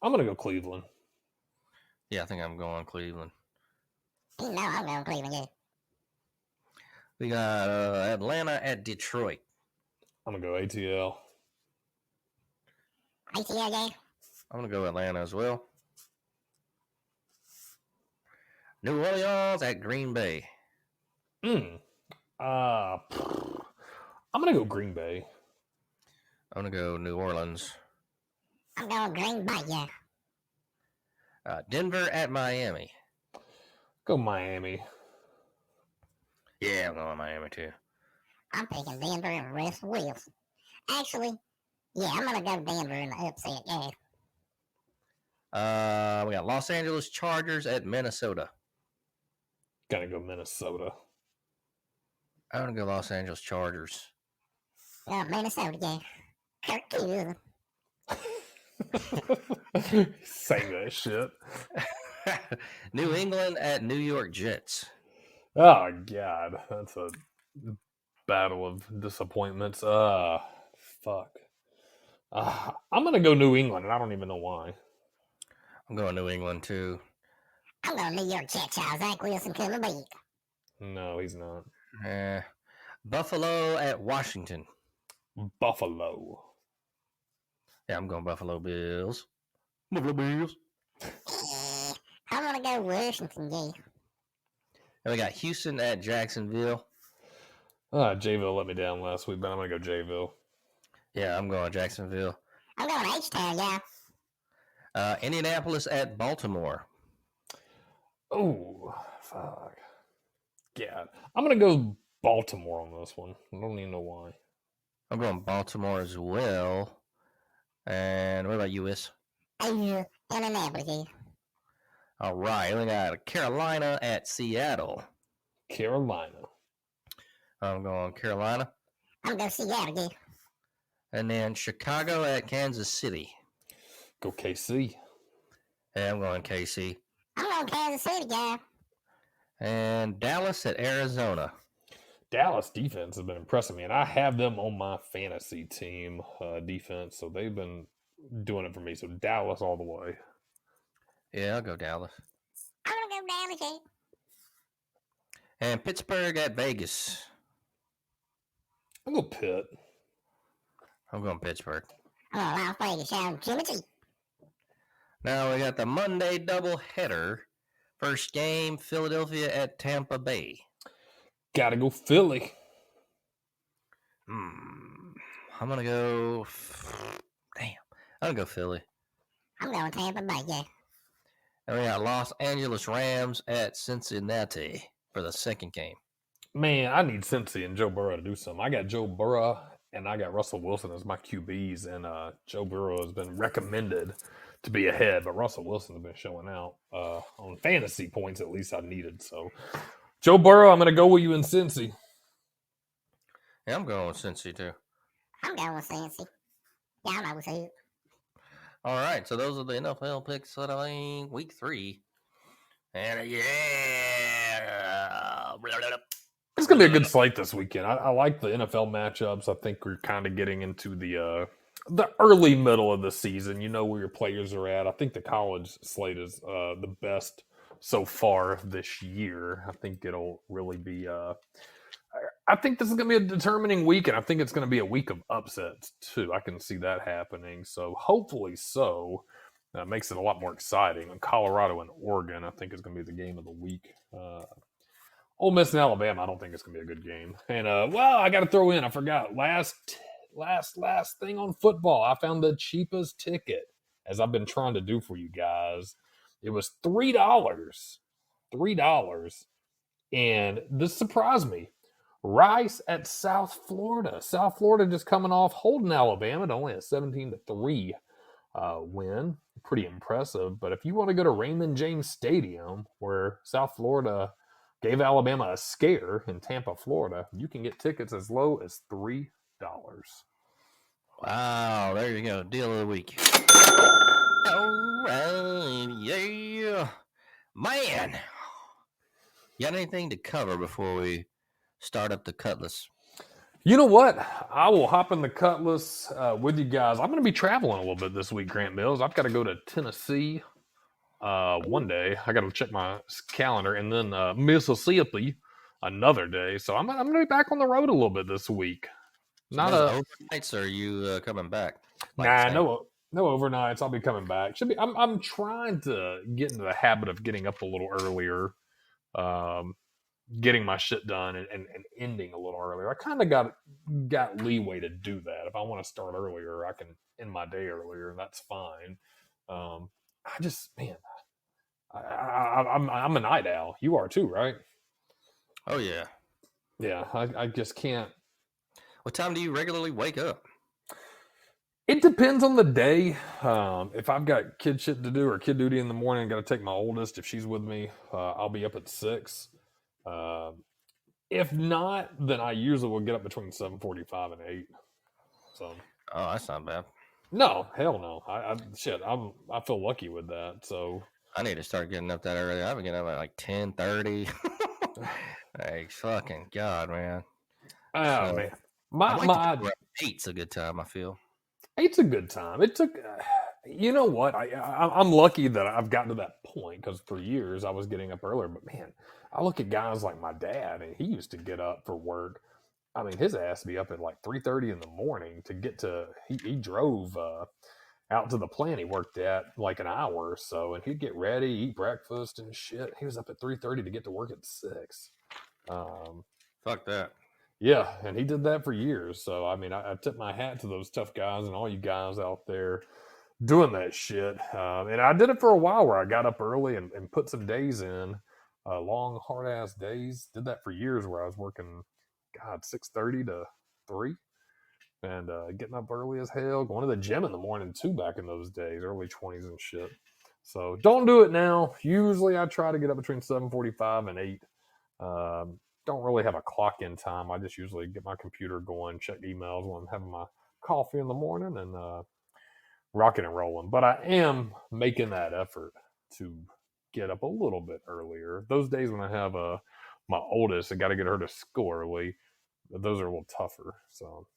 Speaker 4: I'm going to go Cleveland.
Speaker 2: Yeah, I think I'm going Cleveland.
Speaker 3: You know I'm going Cleveland, yeah.
Speaker 2: We got Atlanta at Detroit.
Speaker 4: I'm going to go ATL.
Speaker 3: ATL, yeah.
Speaker 2: I'm going to go Atlanta as well. New Orleans at Green Bay.
Speaker 4: I'm going to go Green Bay.
Speaker 2: I'm going to go New Orleans.
Speaker 3: I'm going Green Bay, yeah.
Speaker 2: Denver at Miami.
Speaker 4: Go Miami.
Speaker 2: Yeah, I'm going Miami too.
Speaker 3: I'm picking Denver and Russell Wilson. Actually, yeah, I'm going to go Denver in the upset, yeah.
Speaker 2: We got Los Angeles Chargers at Minnesota.
Speaker 4: Gotta go Minnesota.
Speaker 2: I'm going to go Los Angeles Chargers.
Speaker 3: Minnesota, yeah. Kirk Cousins.
Speaker 4: Saying that shit.
Speaker 2: New England at New York Jets.
Speaker 4: Oh, God. That's a battle of disappointments. Fuck. I'm going to go New England, and I don't even know why.
Speaker 2: I'm going New England, too.
Speaker 3: I'm going New York Jets, y'all. Zach Wilson coming back.
Speaker 4: No, he's not.
Speaker 2: Buffalo at Washington.
Speaker 4: Buffalo.
Speaker 2: Yeah, I'm going Buffalo Bills. Buffalo Bills.
Speaker 3: I'm going to go Washington, yeah.
Speaker 2: And we got Houston at Jacksonville.
Speaker 4: Jayville let me down last week, but I'm going to go Jayville.
Speaker 2: Yeah, I'm going Jacksonville.
Speaker 3: I'm going H-Town, yeah.
Speaker 2: Indianapolis at Baltimore.
Speaker 4: Oh, fuck. God. I'm going to go Baltimore on this one. I don't even know why.
Speaker 2: I'm going Baltimore as well. And what about you, Whis?
Speaker 3: Indianapolis, yeah.
Speaker 2: All right, we got Carolina at Seattle.
Speaker 4: Carolina.
Speaker 2: I'm going Carolina.
Speaker 3: I'm going Seattle, yeah.
Speaker 2: And then Chicago at Kansas City.
Speaker 4: Go KC.
Speaker 2: And I'm going KC.
Speaker 3: I'm going Kansas City, yeah.
Speaker 2: And Dallas at Arizona.
Speaker 4: Dallas defense has been impressing me, and I have them on my fantasy team defense, so they've been doing it for me. So Dallas all the way.
Speaker 2: Yeah, I'll go Dallas.
Speaker 3: I'm going to go Dallas, yeah.
Speaker 2: And Pittsburgh at Vegas.
Speaker 4: I'll go Pitt.
Speaker 2: I'm going Pittsburgh.
Speaker 3: I'm going Las Vegas, yeah. Jimmy G.
Speaker 2: Now we got the Monday doubleheader. First game, Philadelphia at Tampa Bay.
Speaker 4: Gotta go Philly.
Speaker 2: I'm going to go... Damn. I'm going to go Philly.
Speaker 3: I'm going Tampa Bay, yeah.
Speaker 2: And we got Los Angeles Rams at Cincinnati for the second game.
Speaker 4: Man, I need Cincy and Joe Burrow to do something. I got Joe Burrow and I got Russell Wilson as my QBs, and Joe Burrow has been recommended to be ahead, but Russell Wilson has been showing out on fantasy points, at least I needed. So, Joe Burrow, I'm going to go with you in Cincy.
Speaker 2: Yeah, I'm going with Cincy, too.
Speaker 3: I'm going with Cincy. Yeah, I know. See,
Speaker 2: All right, so those are the NFL picks for week 3. And
Speaker 4: It's going to be a good slate this weekend. I like the NFL matchups. I think we're kind of getting into the early middle of the season. You know where your players are at. I think the college slate is the best so far this year. I think it'll really be. I think this is going to be a determining week, and I think it's going to be a week of upsets too. I can see that happening. So hopefully, makes it a lot more exciting. And Colorado and Oregon, I think, is going to be the game of the week. Ole Miss and Alabama, I don't think it's going to be a good game. And, I got to throw in, I forgot, last thing on football. I found the cheapest ticket, as I've been trying to do for you guys. It was $3. And this surprised me. Rice at South Florida. South Florida just coming off holding Alabama to only a 17-3 win. Pretty impressive. But if you want to go to Raymond James Stadium, where South Florida gave Alabama a scare in Tampa, Florida, you can get tickets as low as $3.
Speaker 2: Wow, there you go. Deal of the week. All right, yeah. Man, you got anything to cover before we start up the Cutlass?
Speaker 4: You know what? I will hop in the Cutlass with you guys. I'm going to be traveling a little bit this week, Grant Mills. I've got to go to Tennessee one day. I got to check my calendar, and then Mississippi another day. So I'm going to be back on the road a little bit this week. Not
Speaker 2: overnights. Or are you coming back?
Speaker 4: No overnights. I'll be coming back. I'm trying to get into the habit of getting up a little earlier, getting my shit done, and ending a little earlier. I kind of got leeway to do that. If I want to start earlier, I can end my day earlier, and that's fine. I'm a night owl. You are too, right?
Speaker 2: Oh yeah.
Speaker 4: Yeah, I just can't.
Speaker 2: What time do you regularly wake up?
Speaker 4: It depends on the day. If I've got kid shit to do or kid duty in the morning, I got to take my oldest. If she's with me, I'll be up at 6. If not, then I usually will get up between 7:45 and 8. So.
Speaker 2: Oh, that's not bad.
Speaker 4: No, hell no. I feel lucky with that. So
Speaker 2: I need to start getting up that early. I've been getting up at like 10:30. Like fucking God, man.
Speaker 4: Oh man, my
Speaker 2: 8's a good time. I feel
Speaker 4: 8's a good time. It took. You know what? I'm lucky that I've gotten to that point, because for years I was getting up earlier. But man, I look at guys like my dad, and he used to get up for work. I mean, his ass be up at like 3:30 in the morning to get to. He drove out to the plant he worked at like an hour or so, and he'd get ready, eat breakfast and shit. He was up at 3:30 to get to work at 6.
Speaker 2: Fuck that.
Speaker 4: Yeah, and he did that for years. So I mean, I tip my hat to those tough guys and all you guys out there doing that shit. And I did it for a while, where I got up early and put some days in, long hard ass days. Did that for years, where I was working, 6:30 to 3, and getting up early as hell, going to the gym in the morning too, back in those days, early 20s and shit. So don't do it now. Usually I try to get up between 7:45 and 8. Don't really have a clock in time. I just usually get my computer going, check emails when I'm having my coffee in the morning, and rocking and rolling. But I am making that effort to get up a little bit earlier. Those days when I have my oldest, I got to get her to school early. Those are a little tougher. So,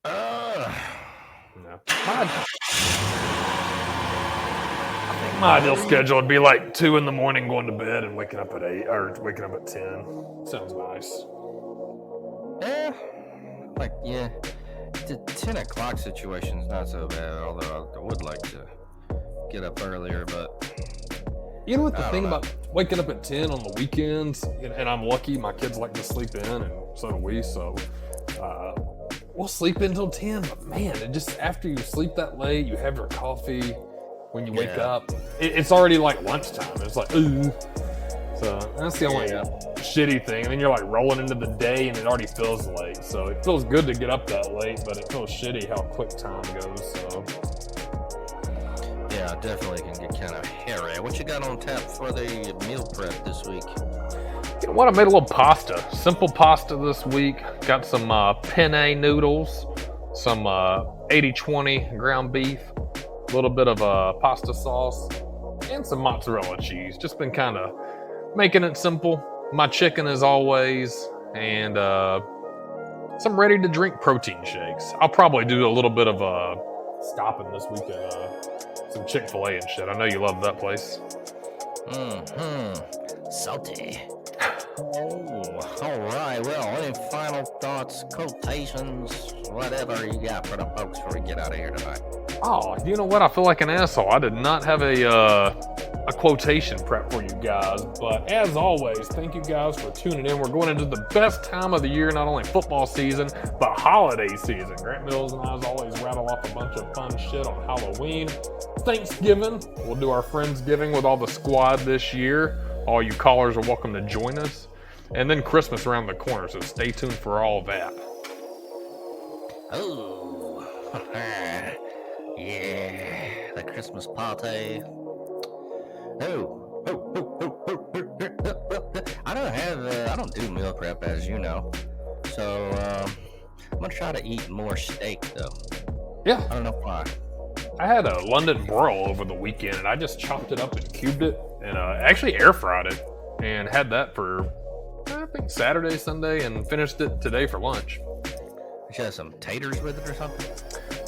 Speaker 4: I think my ideal schedule would be like 2 in the morning, going to bed, and waking up at 8 or waking up at 10. Sounds nice.
Speaker 2: The 10 o'clock situation is not so bad, although I would like to get up earlier, but
Speaker 4: you know what the thing about waking up at 10 on the weekends, and I'm lucky my kids like to sleep in, and so do we, so we'll sleep until 10, but man, it just, after you sleep that late, you have your coffee, when you wake up, it's already like lunchtime. It's like, ooh. So that's the only shitty thing. And then you're like rolling into the day, and it already feels late. So it feels good to get up that late, but it feels shitty how quick time goes. So
Speaker 2: yeah, definitely can get kind of hairy. What you got on tap for the meal prep this week?
Speaker 4: You know what? I made a little pasta. Simple pasta this week. Got some penne noodles. some 80-20 ground beef, a little bit of pasta sauce, and some mozzarella cheese. Just been kind of making it simple. My chicken as always, and some ready-to-drink protein shakes. I'll probably do a little bit of stopping this week at some Chick-fil-A and shit. I know you love that place.
Speaker 2: Salty. Oh, all right. Well, any final thoughts, quotations, whatever you got for the folks before we get out of here tonight?
Speaker 4: Oh, you know what? I feel like an asshole. I did not have a quotation prep for you guys, but as always, thank you guys for tuning in. We're going into the best time of the year, not only football season, but holiday season. Grant Mills and I, as always, rattle off a bunch of fun shit on Halloween. Thanksgiving, we'll do our Friendsgiving with all the squad this year. All you callers are welcome to join us. And then Christmas around the corner, so stay tuned for all that.
Speaker 2: Oh, yeah, the Christmas party. I don't do meal prep, as you know. So, I'm gonna try to eat more steak, though.
Speaker 4: Yeah.
Speaker 2: I don't know why.
Speaker 4: I had a London broil over the weekend, and I just chopped it up and cubed it, and actually air fried it, and had that for, I think, Saturday, Sunday, and finished it today for lunch.
Speaker 2: You had some taters with it or something?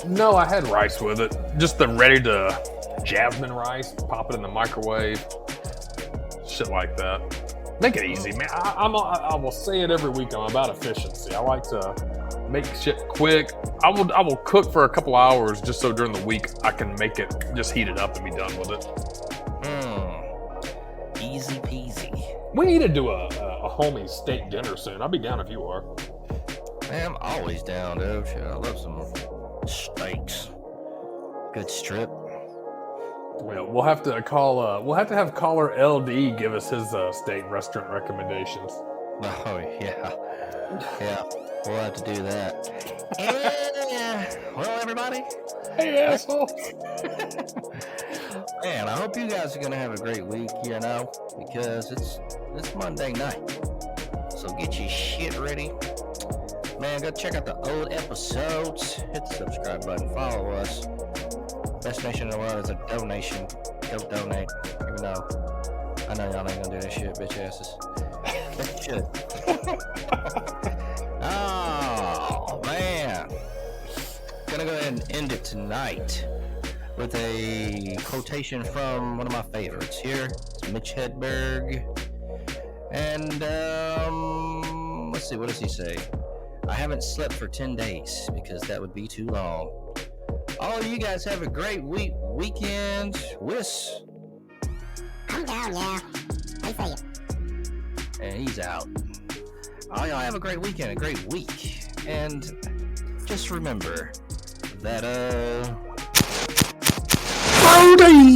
Speaker 4: No, I had rice with it. Just the ready to jasmine rice, pop it in the microwave, shit like that. Make it easy, man. I will say it every week. I'm about efficiency. I like to make shit quick. I will cook for a couple hours just so during the week I can make it, just heat it up and be done with it.
Speaker 2: Easy peasy.
Speaker 4: We need to do a homie steak dinner soon. I'll be down if you are.
Speaker 2: Man, I'm always down, dude. Shit, I love some steaks. Good strip.
Speaker 4: Well, we'll have to call. We'll have to have caller LD give us his steak restaurant recommendations.
Speaker 2: Oh yeah. We'll have to do that. Yeah. Well, everybody.
Speaker 4: Hey, asshole.
Speaker 2: Man, I hope you guys are gonna have a great week, you know, because it's Monday night. So get your shit ready. Man, go check out the old episodes. Hit the subscribe button. Follow us. Best nation in the world is a donation. Go donate. Even though I know y'all ain't gonna do this shit, bitch asses. But you should. Oh, man. Gonna go ahead and end it tonight with a quotation from one of my favorites here. It's Mitch Hedberg. And, let's see, what does he say? I haven't slept for 10 days because that would be too long. All of you guys have a great weekend. Whis.
Speaker 3: I'm down, yeah. I see you.
Speaker 2: And he's out. All y'all have a great weekend, a great week. And just remember that,
Speaker 1: Howdy!